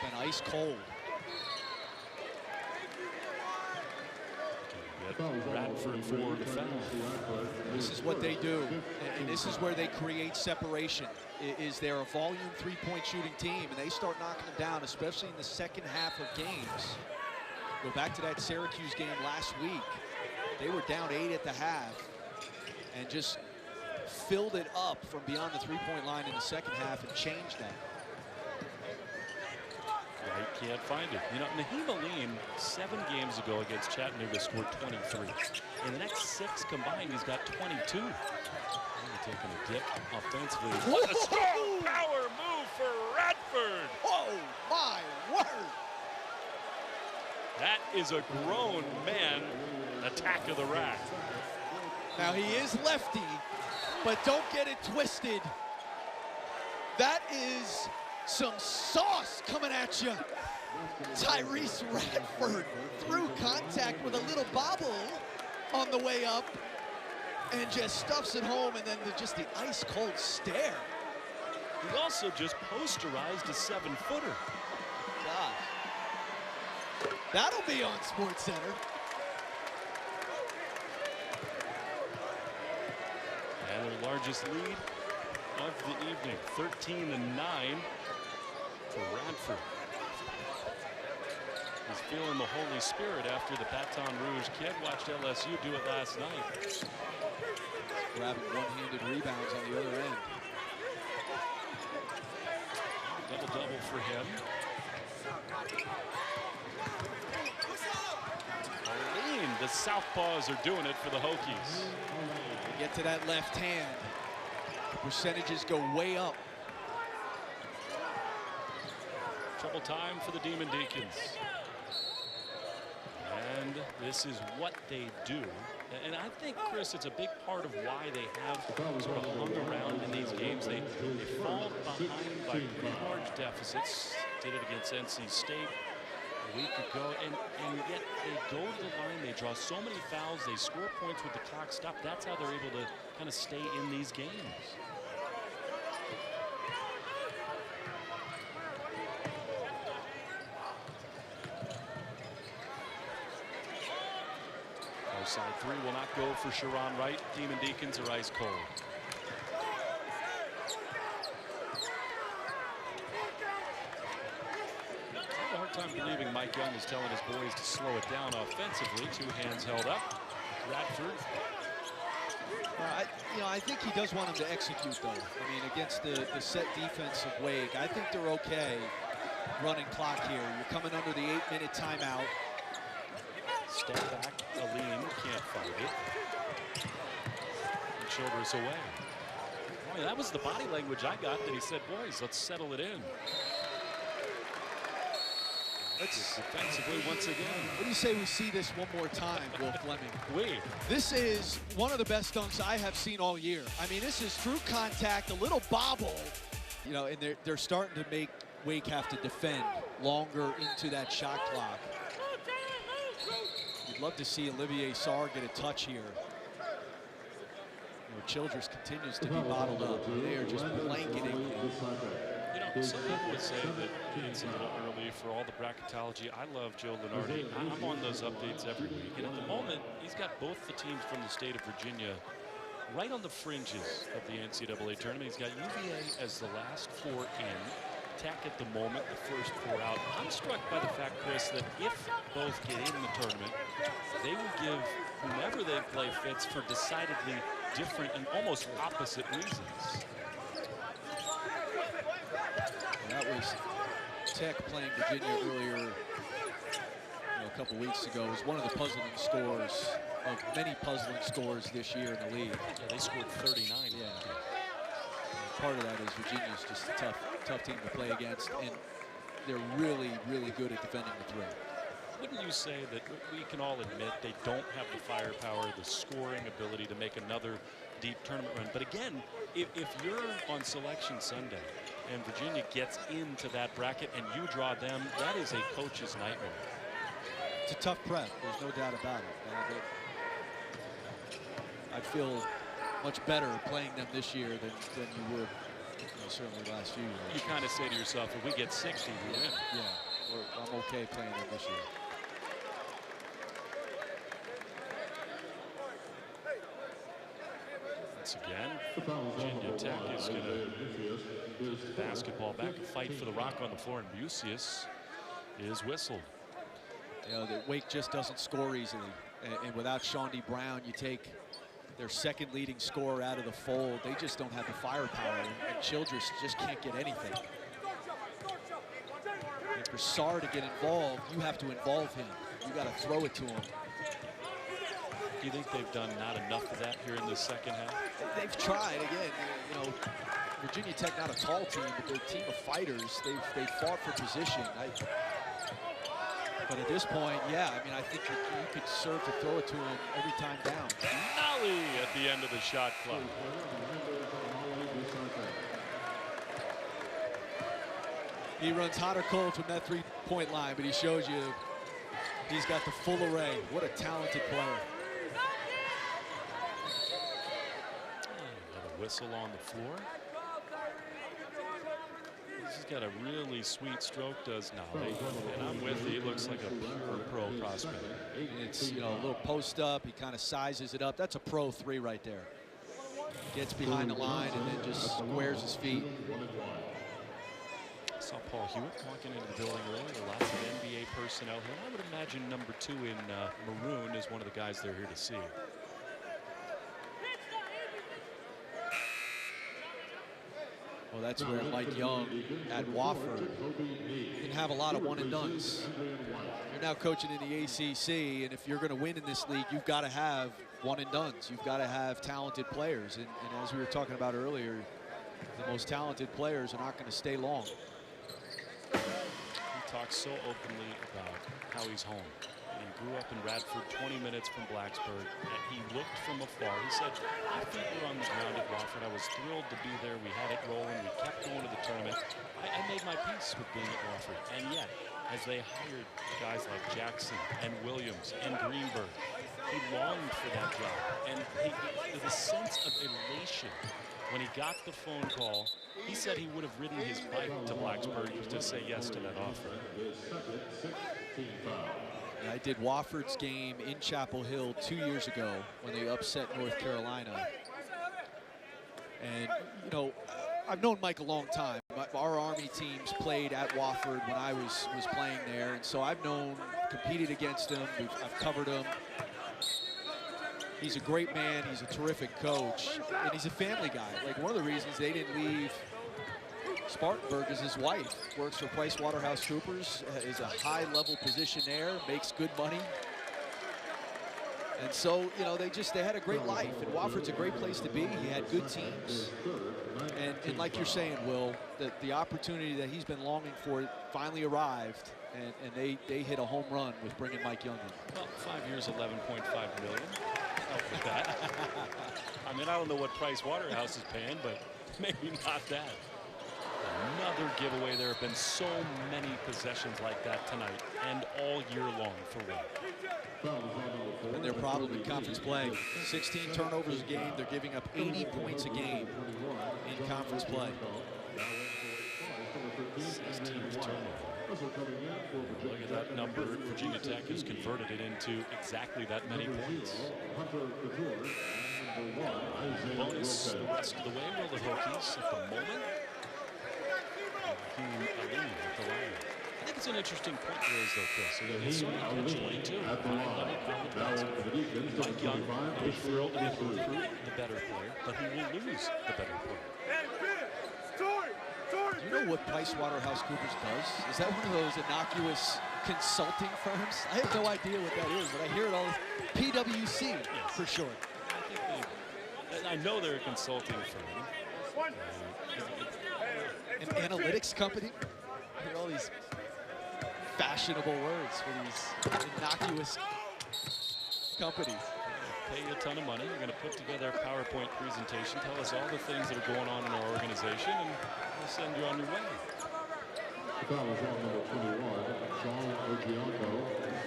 Been ice cold. Radford for the foul. This is what they do, and this is where they create separation. Is they're a volume 3-point shooting team, and they start knocking them down, especially in the second half of games. Go back to that Syracuse game last week. They were down 8 at the half and just filled it up from beyond the 3-point line in the second half and changed that. Right, can't find it. You know, Naheem Ali 7 games ago against Chattanooga scored 23. In the next 6 combined, he's got 22. Really taking a dip offensively. What a strong power move for Radford! Oh my word! That is a grown man attack of the rack. Now he is lefty, but don't get it twisted. That is some sauce coming at you. Tyrese Radford through contact with a little bobble on the way up and just stuffs it home, and then just the ice cold stare. He also just posterized a 7-footer. God. That'll be on SportsCenter. And their largest lead of the evening, 13-9 for Radford. He's feeling the Holy Spirit after the Baton Rouge kid watched LSU do it last night. Grabbing one-handed rebounds on the other end. Double-double for him. Arlene, the Southpaws are doing it for the Hokies. Get to that left hand. Percentages go way up. Trouble time for the Demon Deacons. And this is what they do. And I think, Chris, it's a big part of why they have sort of hung around in these games. They fall behind by pretty large deficits. Did it against NC State a week ago. And yet they go to the line. They draw so many fouls. They score points with the clock stopped. That's how they're able to kind of stay in these games. Side 3 will not go for Sharon Wright. Demon Deacons are ice cold. I have a hard time believing Mike Young is telling his boys to slow it down offensively. 2 hands held up. Radford. I think he does want them to execute, though. I mean, against the set defense of Wake, I think they're okay running clock here. You're coming under the 8-minute timeout. Step back, Aline can't find it. And Childress away. Boy, that was the body language I got that he said, boys, let's settle it in. Let's defensively once again. What do you say we see this one more time, Will Fleming? This is one of the best dunks I have seen all year. I mean, this is true contact, a little bobble. You know, and they're starting to make Wake have to defend longer into that shot clock. You'd love to see Olivier Sarr get a touch here. You know, Childress continues to be bottled up. They are just blanketing him. You know, some people would say that it's a little early for all the bracketology. I love Joe Lunardi. I'm on those updates every week. And at the moment, he's got both the teams from the state of Virginia right on the fringes of the NCAA tournament. He's got UVA as the last 4 in. Tech at the moment, the first 4 out. I'm struck by the fact, Chris, that if both get in the tournament, they will give whomever they play fits for decidedly different and almost opposite reasons. That was Tech playing Virginia earlier, a couple weeks ago. It was one of the puzzling scores of many puzzling scores this year in the league. Yeah, they scored 39. Yeah. Part of that is Virginia's just a tough team to play against, and they're really, really good at defending the three. Wouldn't you say that we can all admit they don't have the firepower, the scoring ability to make another deep tournament run? But again, if you're on Selection Sunday and Virginia gets into that bracket and you draw them, that is a coach's nightmare. It's a tough prep. There's no doubt about it. I feel much better playing them this year than you would certainly last few years. You kind of say to yourself, if we get 60, we win. Yeah, I'm okay playing them this year. Once again, Virginia Tech is going to keep the basketball back, a fight for the rock on the floor, and Busius is whistled. You know, the Wake just doesn't score easily, and without Shawnee Brown, you take their second leading scorer out of the fold. They just don't have the firepower, and Childress just can't get anything. And for Sarr to get involved, you have to involve him. You got to throw it to him. Do you think they've done not enough of that here in the second half? They've tried. Again, you know, Virginia Tech not a tall team, but they're a team of fighters. They've fought for position. But at this point, yeah, I mean, I think that you could serve to throw it to him every time down. Nolly at the end of the shot clock. He runs hot or cold from that three-point line, but he shows you he's got the full array. What a talented player. Another whistle on the floor. He's got a really sweet stroke, does Nolly. And I'm with you. He looks like a pure pro prospect. It's, you know, a little post up. He kind of sizes it up. That's a pro 3 right there. Gets behind the line and then just squares his feet. I saw Paul Hewitt walking into the building earlier. Lots of NBA personnel here. I would imagine number 2 in maroon is one of the guys they're here to see. Well, that's where Mike Young at Wofford can have a lot of one-and-dones. You're now coaching in the ACC, and if you're going to win in this league, you've got to have one-and-dones. You've got to have talented players. And as we were talking about earlier, the most talented players are not going to stay long. He talks so openly about how he's home. He grew up in Radford, 20 minutes from Blacksburg, and he looked from afar. He said, my feet were on the ground at Wofford. I was thrilled to be there. We had it rolling. We kept going to the tournament. I made my peace with being at Wofford. And yet, as they hired guys like Jackson and Williams and Greenberg, he longed for that job. And the sense of elation when he got the phone call, he said he would have ridden his bike to Blacksburg to say yes to that offer. I did Wofford's game in Chapel Hill 2 years ago when they upset North Carolina. And, you know, I've known Mike a long time. Our Army teams played at Wofford when I was playing there. And so I've competed against him. I've covered him. He's a great man. He's a terrific coach. And he's a family guy. Like, one of the reasons they didn't leave Spartanburg is his wife. Works for PricewaterhouseCoopers, is a high-level position there, makes good money. And so, you know, they had a great life. And Wofford's a great place to be. He had good teams. And like you're saying, Will, that the opportunity that he's been longing for finally arrived. and they hit a home run with bringing Mike Young in. Well, 5 years, 11.5 million. Help with that. I mean, I don't know what Price Waterhouse is paying, but maybe not that. Another giveaway. There have been so many possessions like that tonight and all year long for Wake. And their problem in conference play, 16 turnovers a game. They're giving up 80 points a game in conference play. 16th turnover. Look at that number. Virginia Tech has converted it into exactly that many points. Bonus the rest of the way. Will the Hokies at the moment? At the line. I think it's an interesting point to raise though, Chris. It's sort of catch-22. High-level college basketball. Mike Young will be thrilled and will recruit the better player, but he will lose the better player. Do you know what Price Waterhouse Coopers does? Is that one of those innocuous consulting firms? I have no idea what that is, but I hear it all. PwC, yes, for short. I know they're a consulting firm. An analytics company? I hear all these fashionable words for these innocuous companies. Pay you a ton of money. You're going to put together a PowerPoint presentation, tell us all the things that are going on in our organization, and we'll send you on your way. The foul is on number 21, Sean Ogianco.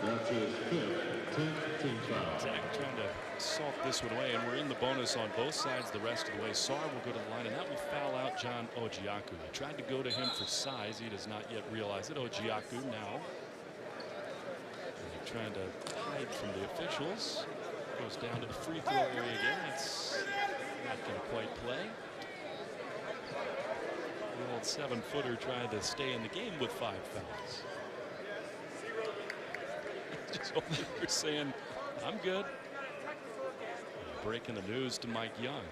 That's his 10th team foul. Tech trying to salt this one away, and we're in the bonus on both sides the rest of the way. Sar will go to the line, and that will foul out John Ogiaku. He tried to go to him for size. He does not yet realize it. Ogiaku now trying to hide from the officials. Goes down to the free throw area again. It's not going to quite play. The old 7-footer trying to stay in the game with 5 fouls. Just hoping you're saying, I'm good. Breaking the news to Mike Young.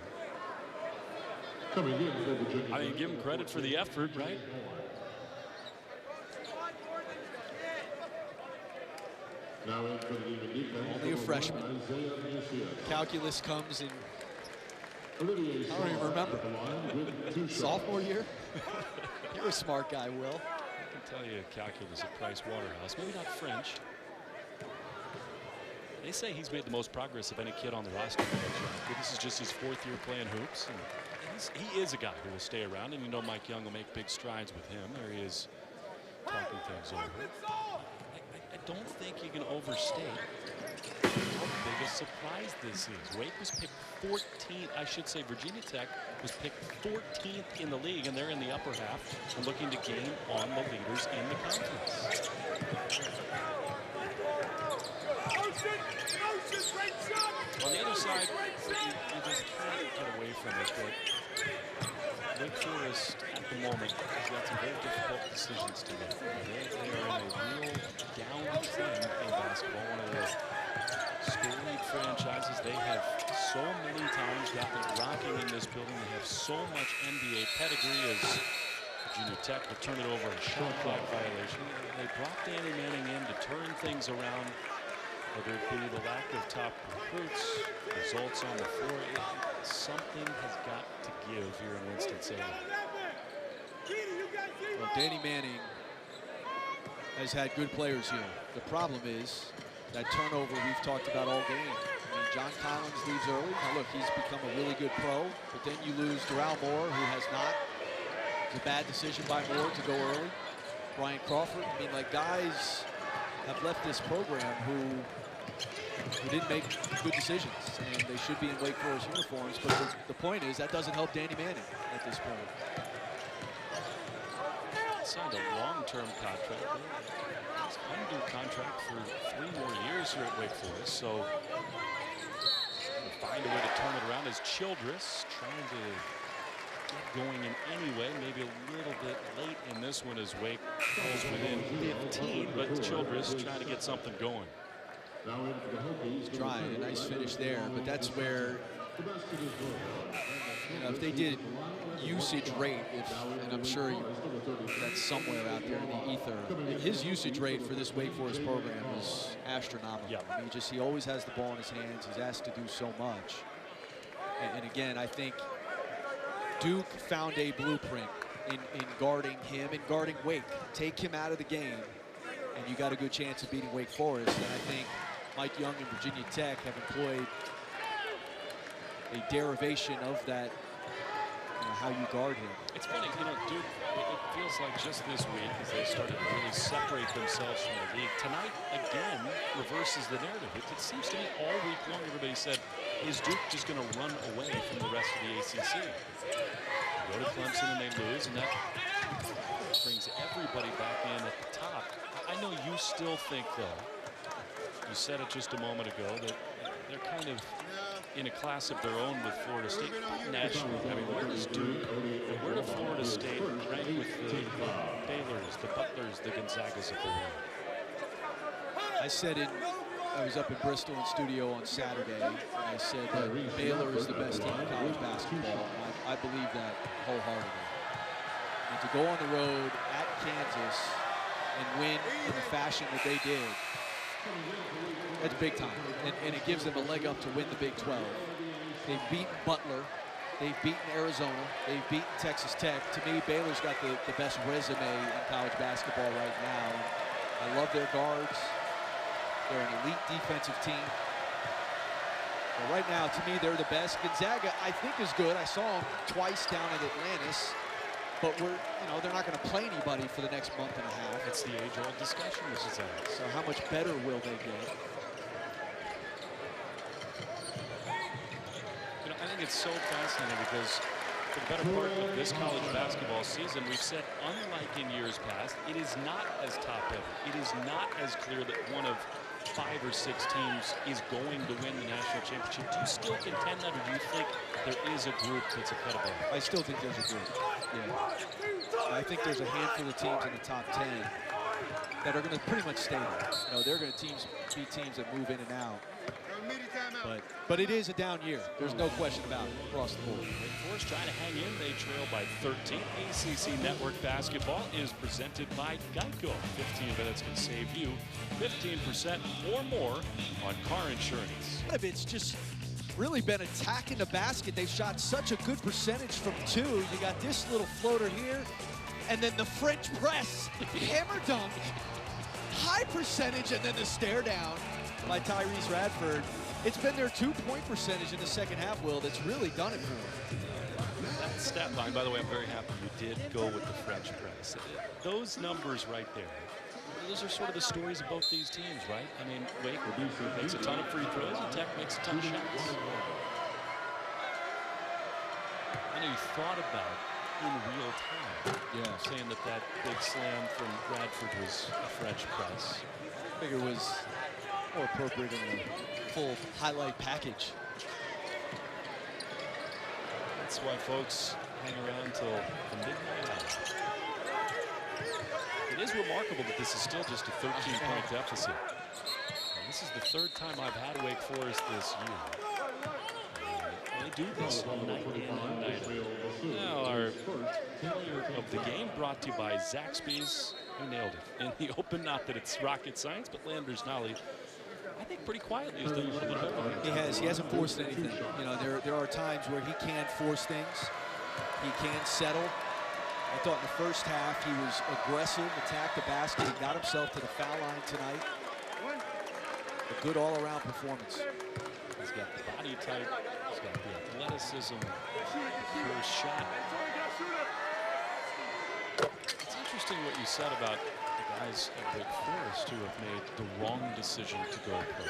I mean, give him credit for the effort, right? Only a freshman. Calculus comes in, I don't even remember. Sophomore year? You're a smart guy, Will. I can tell you calculus at Price Waterhouse. Maybe not French. They say he's made the most progress of any kid on the roster. This is just his 4th year playing hoops. And he is a guy who will stay around, and you know Mike Young will make big strides with him. There he is talking things over. I don't think you can overstate how big a surprise this is. Wake was picked 14th. I should say Virginia Tech was picked 14th in the league, and they're in the upper half and looking to gain on the leaders in the conference. On the other side, you just can't get away from it. But Wake Forest at the moment has got some very difficult decisions to make. They are in a real downtrend in basketball. One of the storied franchises. They have so many times gotten it rocking in this building. They have so much NBA pedigree as Virginia Tech will turn it over a shot clock violation. They brought Danny Manning in to turn things around. Whether it be the lack of top recruits, results on the floor, something has got to give here in Winston-Salem. Well, Danny Manning has had good players here. The problem is that turnover we've talked about all game. I mean, John Collins leaves early. Now look, he's become a really good pro, but then you lose Doral Moore, who has not. It's a bad decision by Moore to go early. Brian Crawford. I mean, like, guys have left this program who didn't make good decisions, and they should be in Wake Forest uniforms. But the point is that doesn't help Danny Manning at this point. Signed a long-term contract. He's under contract for 3 more years here at Wake Forest. So find a way to turn it around as Childress trying to get going in any way. Maybe a little bit late in this one as Wake goes within 15, but Childress trying to get something going. He's trying a nice finish there, but that's where, you know, if they did usage rate, and I'm sure that's somewhere out there in the ether, his usage rate for this Wake Forest program is astronomical. Yep. I mean, he always has the ball in his hands. He's asked to do so much. And again, I think Duke found a blueprint in guarding him and guarding Wake. Take him out of the game and you got a good chance of beating Wake Forest. And I think Mike Young and Virginia Tech have employed a derivation of that, how you guard him. It's funny, Duke, it feels like just this week as they started to really separate themselves from the league. Tonight, again, reverses the narrative. It seems to me all week long everybody said, is Duke just going to run away from the rest of the ACC? Go to Clemson and they lose, and that brings everybody back in at the top. I know you still think, though, you said it just a moment ago, that they're kind of in a class of their own with Florida State. Nationally, I mean, where does Duke and where does Florida State rank with the Baylors, the Butlers, the Gonzagas of the world? I said I was up in Bristol in studio on Saturday, and I said that Baylor is the best team in college basketball. I believe that wholeheartedly. And to go on the road at Kansas and win in the fashion that they did, that's big time. And it gives them a leg up to win the Big 12. They've beaten Butler. They've beaten Arizona. They've beaten Texas Tech. To me, Baylor's got the best resume in college basketball right now. And I love their guards. They're an elite defensive team. But right now, to me, they're the best. Gonzaga, I think, is good. I saw them twice down at Atlantis. But they're not going to play anybody for the next month and a half. It's the age-old discussion, Mrs. Evans. So how much better will they get? I think it's so fascinating because for the better part of this college basketball season, we've said, unlike in years past, it is not as top-heavy. It is not as clear that one of 5 or 6 teams is going to win the national championship. Do you still contend that, or do you think there is a group that's a cut above? I still think there's a group. Yeah. I think there's a handful of teams in the top 10 that are going to pretty much stay there. They're going to be teams that move in and out. But it is a down year. There's no question about it across the board. Wake Forest trying to hang in. They trail by 13. ACC Network Basketball is presented by Geico. 15 minutes can save you 15% or more on car insurance. It's just really been attacking the basket. They've shot such a good percentage from 2. You got this little floater here, and then the French press, hammer dunk, high percentage, and then the stare down by Tyrese Radford. It's been their 2-point percentage in the second half, Will, that's really done it for them. That stat line, by the way, I'm very happy you did go with the French press. Those numbers right there, those are sort of the stories of both these teams, right? I mean, Wake makes a ton of free throws, and Tech makes a ton of shots. I know you thought about in real time, saying that big slam from Radford was a French press. I figure it was more appropriate in the full highlight package. That's why folks hang around till the midnight hour. It is remarkable that this is still just a 13-point deficit. And this is the 3rd time I've had Wake Forest this year. They do this night in and night out. Now our player of the game brought to you by Zaxby's. Who nailed it in the open? Not that it's rocket science, but Landers Nolly, I think pretty quietly has done a little bit of everything. He hasn't forced anything. There are times where he can force things. He can settle. I thought in the first half he was aggressive, attacked the basket. He got himself to the foul line tonight. A good all-around performance. He's got the body type. He's got the athleticism. Pure shot. It's interesting what you said about the guys at Wake Forest who have made the wrong decision to go pro.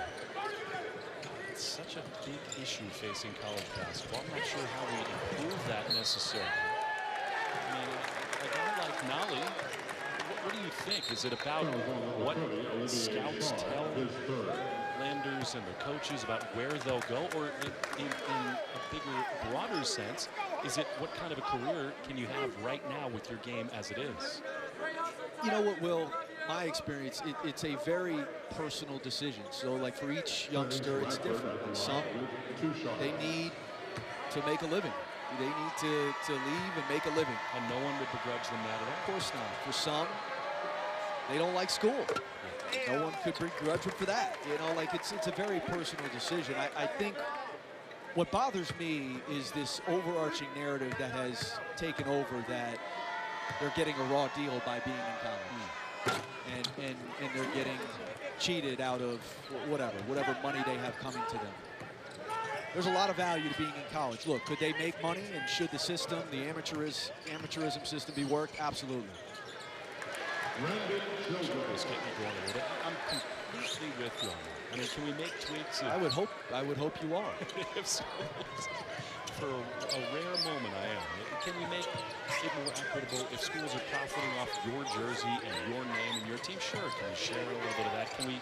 It's such a big issue facing college basketball. I'm not sure how we improve that necessarily. I mean, a guy like Nolly, what do you think? Is it about what scouts tell Landers and the coaches about where they'll go, or in a bigger, broader sense, is it what kind of a career can you have right now with your game as it is? You know what, Will? My experience, it's a very personal decision. So, like, for each youngster, it's different. Some, they need to make a living. They need to leave and make a living. And no one would begrudge them that at all. Of course not. For some, they don't like school. No one could begrudge them for that. It's a very personal decision. I think what bothers me is this overarching narrative that has taken over, that they're getting a raw deal by being in college. and they're getting cheated out of whatever money they have coming to them. There's a lot of value to being in college. Look, could they make money, and should the system, the amateurism system be worked? Absolutely. Just get me going a little bit. I'm completely with you on that. I mean, can we make tweaks? I would hope you are. If schools, for a rare moment, I am. Can we make it more equitable if schools are profiting off your jersey and your name and your team? Sure. Can we share a little bit of that? Can we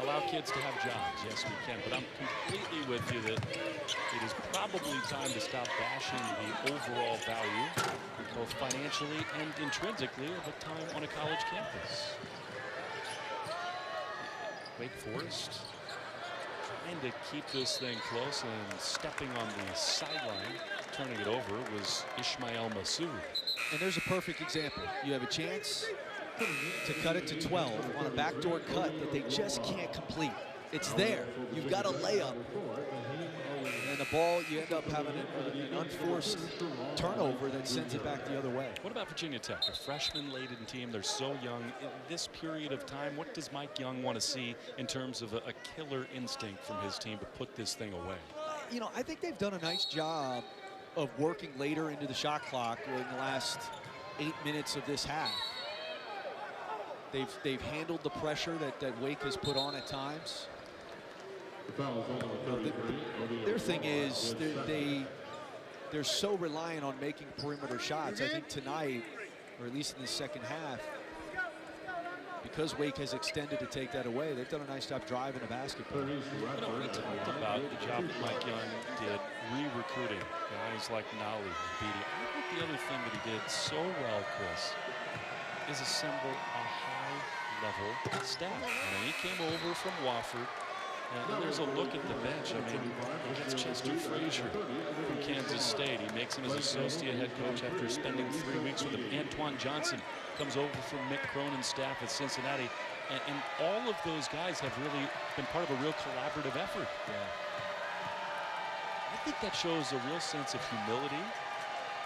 allow kids to have jobs? Yes, we can. But I'm completely with you that it is probably time to stop bashing the overall value, both financially and intrinsically, of a time on a college campus. Wake Forest trying to keep this thing close, and stepping on the sideline, turning it over, was Ismail Massoud. And there's a perfect example. You have a chance to cut it to 12 on a backdoor cut that they just can't complete. It's there. You've got a layup. And the ball, you end up having an unforced turnover that sends it back the other way. What about Virginia Tech? A freshman-laden team. They're so young. In this period of time, what does Mike Young want to see in terms of a killer instinct from his team to put this thing away? You know, I think they've done a nice job of working later into the shot clock in the last 8 minutes of this half. They've handled the pressure that Wake has put on at times. Their thing is they're so reliant on making perimeter shots. I think tonight, or at least in the second half, because Wake has extended to take that away, they've done a nice job driving the basketball. You know, we talked about the job that Mike Young did re-recruiting guys like Nolly and Beatty. I think the other thing that he did so well, Chris, is assemble a high-level staff. I mean, he came over from Wofford. And there's a look at the bench. I mean, that's Chester Frazier from Kansas State. He makes him his associate head coach after spending 3 weeks with him. Antoine Johnson comes over from Mick Cronin's staff at Cincinnati. And all of those guys have really been part of a real collaborative effort. Yeah. I think that shows a real sense of humility.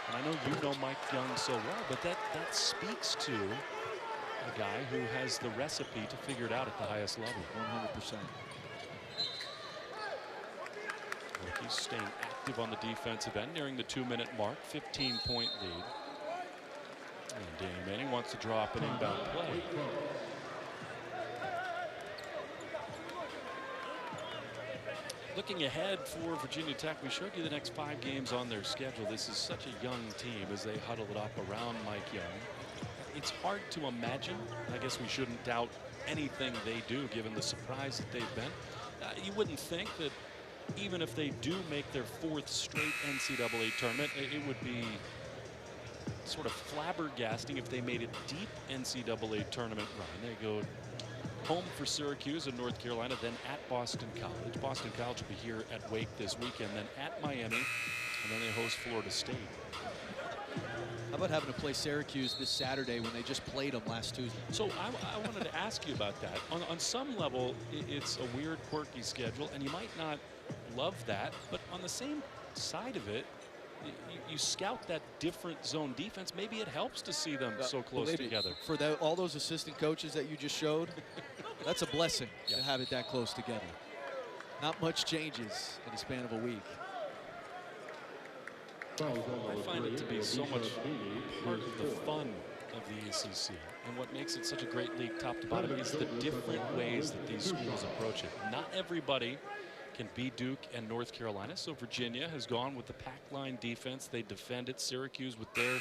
And I know you know Mike Young so well, but that speaks to a guy who has the recipe to figure it out at the highest level. 100%. Hokies staying active on the defensive end, nearing the 2-minute mark, 15-point lead. And Danny Manning wants to draw up an inbound play. Looking ahead for Virginia Tech, we showed you the next 5 games on their schedule. This is such a young team as they huddle it up around Mike Young. It's hard to imagine. I guess we shouldn't doubt anything they do, given the surprise that they've been. You wouldn't think that even if they do make their 4th straight NCAA tournament, it would be sort of flabbergasting if they made a deep NCAA tournament run. They go home for Syracuse in North Carolina, then at Boston College. Boston College will be here at Wake this weekend, then at Miami, and then they host Florida State. How about having to play Syracuse this Saturday when they just played them last Tuesday? So I wanted to ask you about that. On some level, it's a weird, quirky schedule, and you might not love that, but on the same side of it, you scout that different zone defense. Maybe it helps to see them so close together. For all those assistant coaches that you just showed, that's a blessing to have it that close together. Not much changes in the span of a week. I find it to be so much part of the fun of the ACC, and what makes it such a great league top to bottom is the different ways that these schools approach it. Not everybody can beat Duke and North Carolina, so Virginia has gone with the pack line defense. They defended Syracuse with their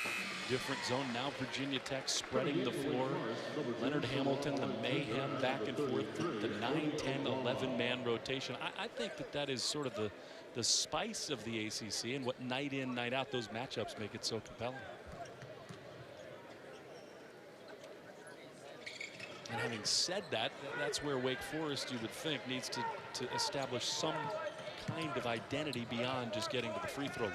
different zone. Now Virginia Tech spreading the floor. Leonard Hamilton, the mayhem back and forth, the 9, 10, 11-man rotation. I think that is sort of the spice of the ACC, and what night in, night out, those matchups make it so compelling. And having said that, that's where Wake Forest, you would think, needs to establish some kind of identity beyond just getting to the free throw line.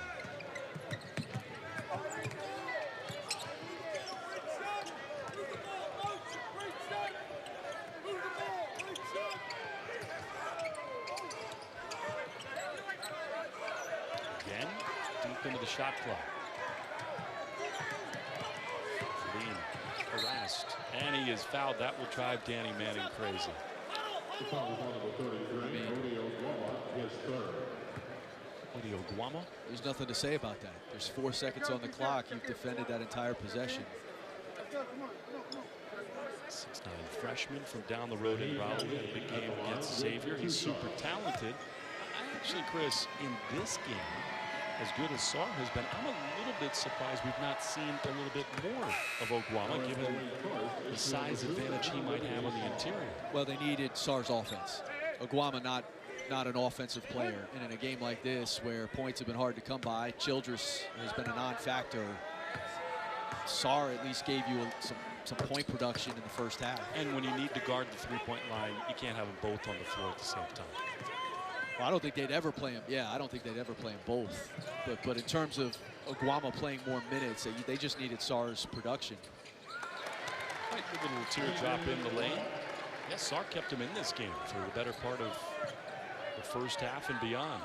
Again, deep into the shot clock. Lean harassed. And he is fouled. That will drive Danny Manning crazy. The foul is on number 33, Cody Oguama, his third. Cody Oguama. There's nothing to say about that. There's 4 seconds on the clock. You've defended that entire possession. 6'9" freshman from down the road in Raleigh. Had a big game against Xavier. He's super talented. I actually, Chris, in this game, as good as Sarr has been, I'm a little bit surprised we've not seen a little bit more of Oguama, given the size advantage he might have on the interior. Well, they needed Sarr's offense. Oguama not an offensive player. And in a game like this, where points have been hard to come by, Childress has been a non-factor. Sarr at least gave you some point production in the first half. And when you need to guard the three-point line, you can't have them both on the floor at the same time. Well, I don't think they'd ever play him. Yeah, I don't think they'd ever play him both. But in terms of Oguama playing more minutes, they just needed Sarr's production. Quite a little teardrop in the lane. Yes, Sarr kept him in this game for the better part of the first half and beyond.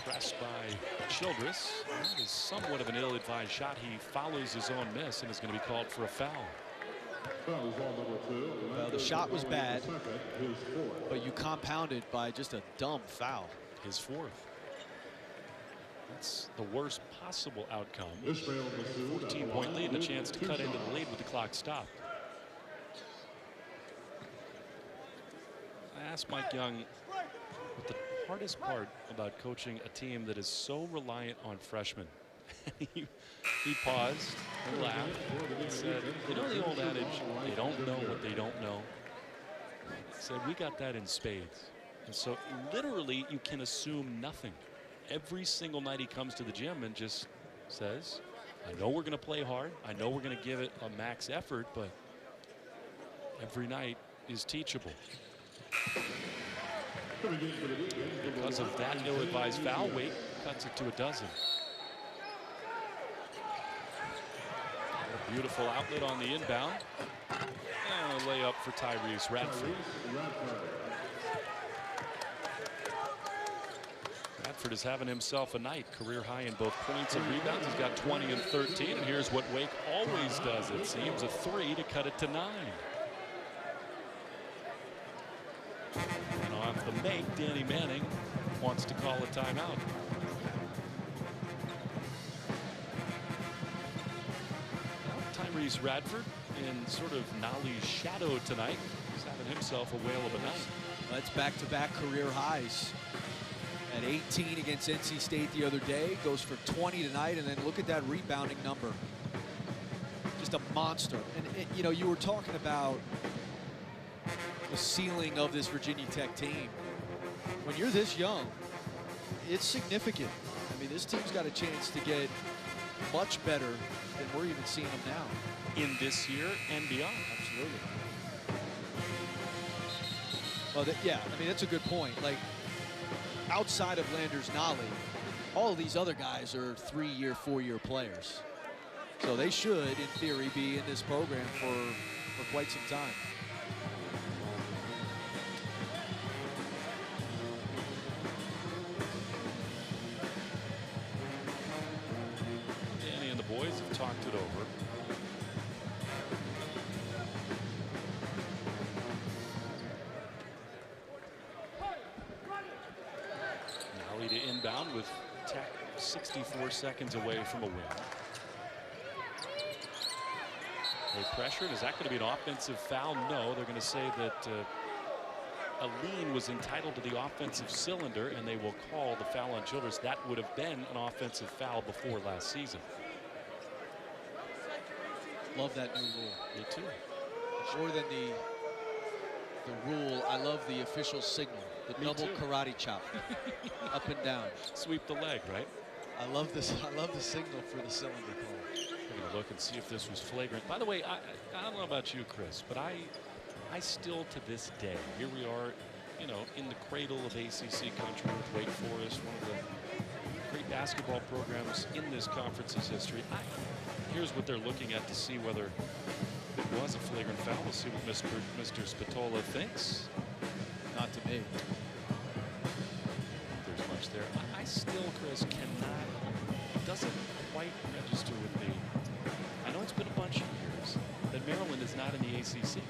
Pressed by Childress. That is somewhat of an ill-advised shot. He follows his own miss and is going to be called for a foul. Foul is on number 2. Well, the shot was bad, but you compounded by just a dumb foul. His fourth. That's the worst possible outcome. 14-point lead and a chance to cut into the lead with the clock stopped. I asked Mike Young what the hardest part about coaching a team that is so reliant on freshmen. he paused and laughed and said, you know the old adage, they don't know what they don't know. He said, we got that in spades. And so literally you can assume nothing. Every single night he comes to the gym and just says, I know we're going to play hard. I know we're going to give it a max effort, but every night is teachable. Because of that ill-advised foul, Wake cuts it to a dozen. A beautiful outlet on the inbound. And a layup for Tyrese Radford. Radford is having himself a night. Career high in both points and rebounds. He's got 20 and 13. And here's what Wake always does, it seems. A 3 to cut it to 9. And off the make, Danny Manning wants to call a timeout. Tyrese Radford in sort of Nolly's shadow tonight. He's having himself a whale of a night. That's back-to-back career highs. At 18 against NC State the other day, goes for 20 tonight, and then look at that rebounding number. Just a monster. And you know, you were talking about the ceiling of this Virginia Tech team. When you're this young, it's significant. I mean, this team's got a chance to get much better than we're even seeing them now. In this year and beyond. Absolutely. Well, yeah, I mean, that's a good point. Like, outside of Landers Nolly, all of these other guys are 3-year, 4-year players. So they should, in theory, be in this program for quite some time. Danny and the boys have talked it over. Nolly to inbound with Tech 64 seconds away from a win. They pressured. Is that going to be an offensive foul? No, they're going to say that Aline was entitled to the offensive cylinder, and they will call the foul on Childress. That would have been an offensive foul before last season. Love that new rule. Me too. More than the rule, I love the official signal. The double karate chop. Up and down. Sweep the leg, right? I love this. I love the signal for the cylinder call. We're going to look and see if this was flagrant. By the way, I don't know about you, Chris, but I still, to this day, here we are, you know, in the cradle of ACC country with Wake Forest, one of the great basketball programs in this conference's history. Here's what they're looking at to see whether it was a flagrant foul. We'll see what Mr. Spatola thinks. Not to me. There's much there. I still, Chris, cannot, it doesn't quite register with me. I know it's been a bunch of years that Maryland is not in the ACC.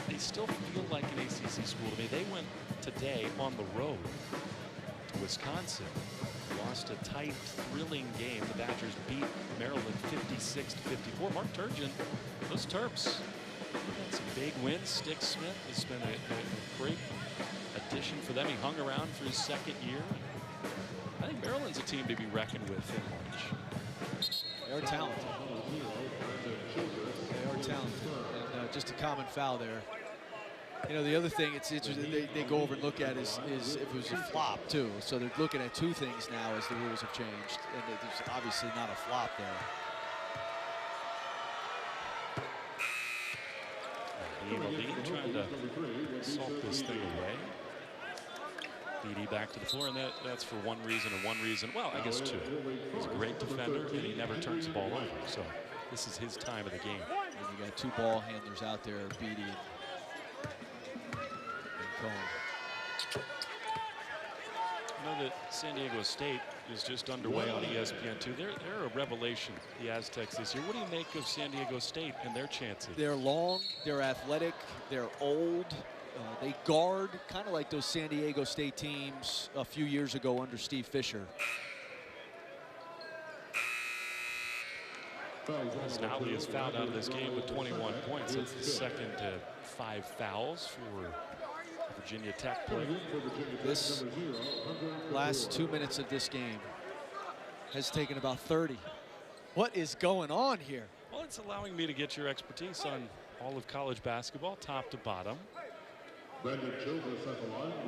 They still feel like an ACC school to me. They went today on the road to Wisconsin. Lost a tight, thrilling game. The Badgers beat Maryland 56-54. Mark Turgeon, those Terps, had some big wins. Stick Smith has been a great addition for them. He hung around for his second year. I think Maryland's a team to be reckoned with in March. They are talented. They are talented. And just a common foul there. You know, the other thing it's interesting they go over and look at is if it was a flop too. So they're looking at two things now as the rules have changed, and there's obviously not a flop there. Beatty trying to salt this thing away. Beatty back to the floor, and that's for one reason and one reason. Well, I guess two. He's a great defender, and he never turns the ball over. So this is his time of the game. And you got two ball handlers out there, Beatty and I know that San Diego State is just underway on ESPN2. They're a revelation, the Aztecs this year. What do you make of San Diego State and their chances? They're long, they're athletic, they're old. They guard kind of like those San Diego State teams a few years ago under Steve Fisher. Snowley is fouled out of this game with 21 points. It's the second to 5 fouls for Virginia Tech play. This last 2 minutes of this game has taken about 30. What is going on here? Well, it's allowing me to get your expertise on all of college basketball, top to bottom.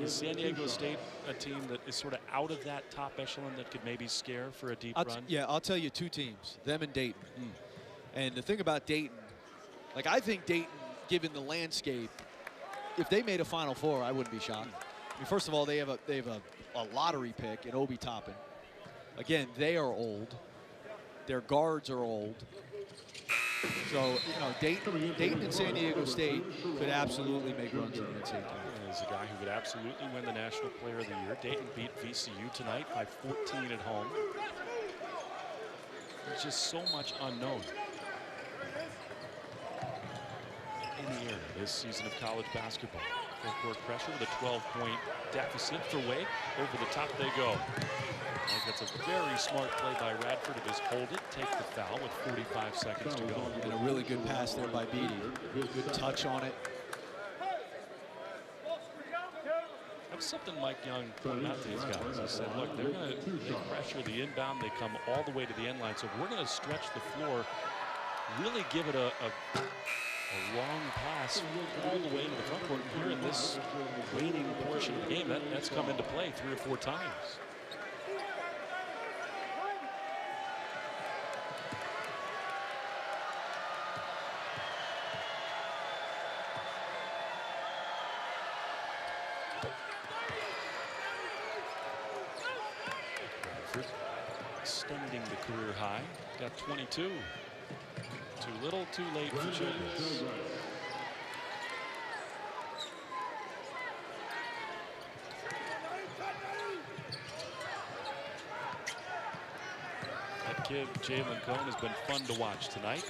Is San Diego State a team that is sort of out of that top echelon that could maybe scare for a deep run? Yeah, I'll tell you two teams, them and Dayton. And the thing about Dayton, like I think Dayton, given the landscape, if they made a Final Four, I wouldn't be shocked. I mean, first of all, they have a lottery pick in Obi Toppin. Again, they are old. Their guards are old. So, you know, Dayton and San Diego State could absolutely make runs in the NCAA. He's a guy who could absolutely win the National Player of the Year. Dayton beat VCU tonight by 14 at home. There's just so much unknown in the area this season of college basketball. Full-court pressure with a 12-point deficit for Wake. Over the top they go. I think that's a very smart play by Radford to just hold it, take the foul with 45 seconds to go. And a really good pass there by Beatty. Good touch on it. That was something Mike Young pointed out to these guys. He said, look, they're going to pressure the inbound. They come all the way to the end line. So we're going to stretch the floor, really give it a long pass all the way to the front court. Here in this waning portion of the game, that's come into play 3 or 4 times. Extending the career high. Got 22. Too little, too late for Childress. That kid, Jalen Cohn, has been fun to watch tonight.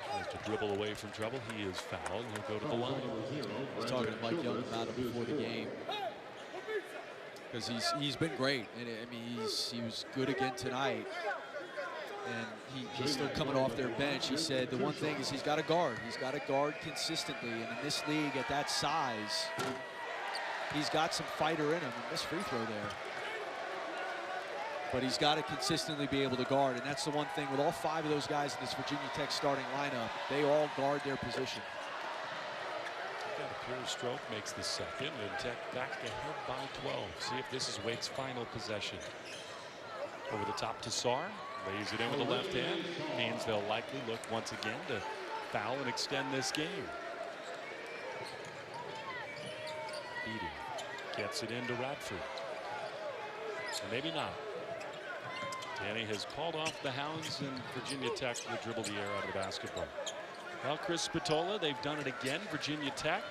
Tries to dribble away from trouble. He is fouled. He'll go to the line. I was talking to Mike Young about it before the game. Because he's been great, and I mean he was good again tonight, and he's still coming off their bench. He said the one thing is he's got to guard. He's got to guard consistently, and in this league at that size, he's got some fighter in him. And this free throw there, but he's got to consistently be able to guard, and that's the one thing with all 5 of those guys in this Virginia Tech starting lineup. They all guard their position. A pure stroke makes the second, and Tech back ahead by 12. See if this is Wake's final possession. Over the top to Sarr, lays it in with the left hand. Means they'll likely look once again to foul and extend this game. Beatty gets it into Radford. And maybe not. Danny has called off the Hounds, and Virginia Tech will dribble the air out of the basketball. Well, Chris Spatola, they've done it again. Virginia Tech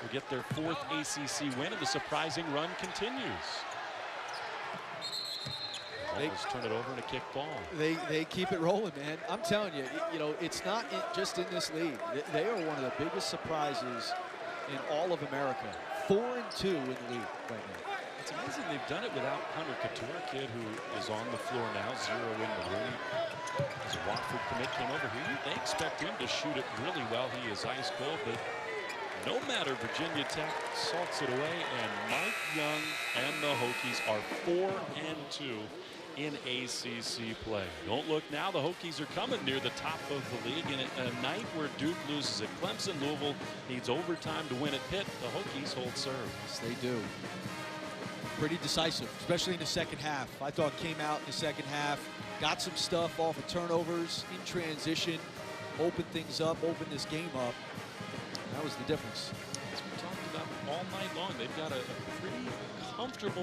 will get their 4th ACC win, and the surprising run continues. Almost turn it over and a kick ball. They keep it rolling, man. I'm telling you, you know, it's not just in this league. They are one of the biggest surprises in all of America. 4-2 in the league right now. It's amazing they've done it without Hunter Couture, a kid who is on the floor now, 0 in the league. As a Watford commit came over here, they expect him to shoot it really well. He is ice cold, but no matter, Virginia Tech salts it away, and Mike Young and the Hokies are 4-2 in ACC play. Don't look now, the Hokies are coming near the top of the league, and a night where Duke loses at Clemson, Louisville needs overtime to win at Pitt. The Hokies hold serve. Yes, they do. Pretty decisive, especially in the second half. I thought came out in the second half, got some stuff off of turnovers in transition, opened things up, opened this game up. That was the difference. As we talked about all night long, they've got a pretty comfortable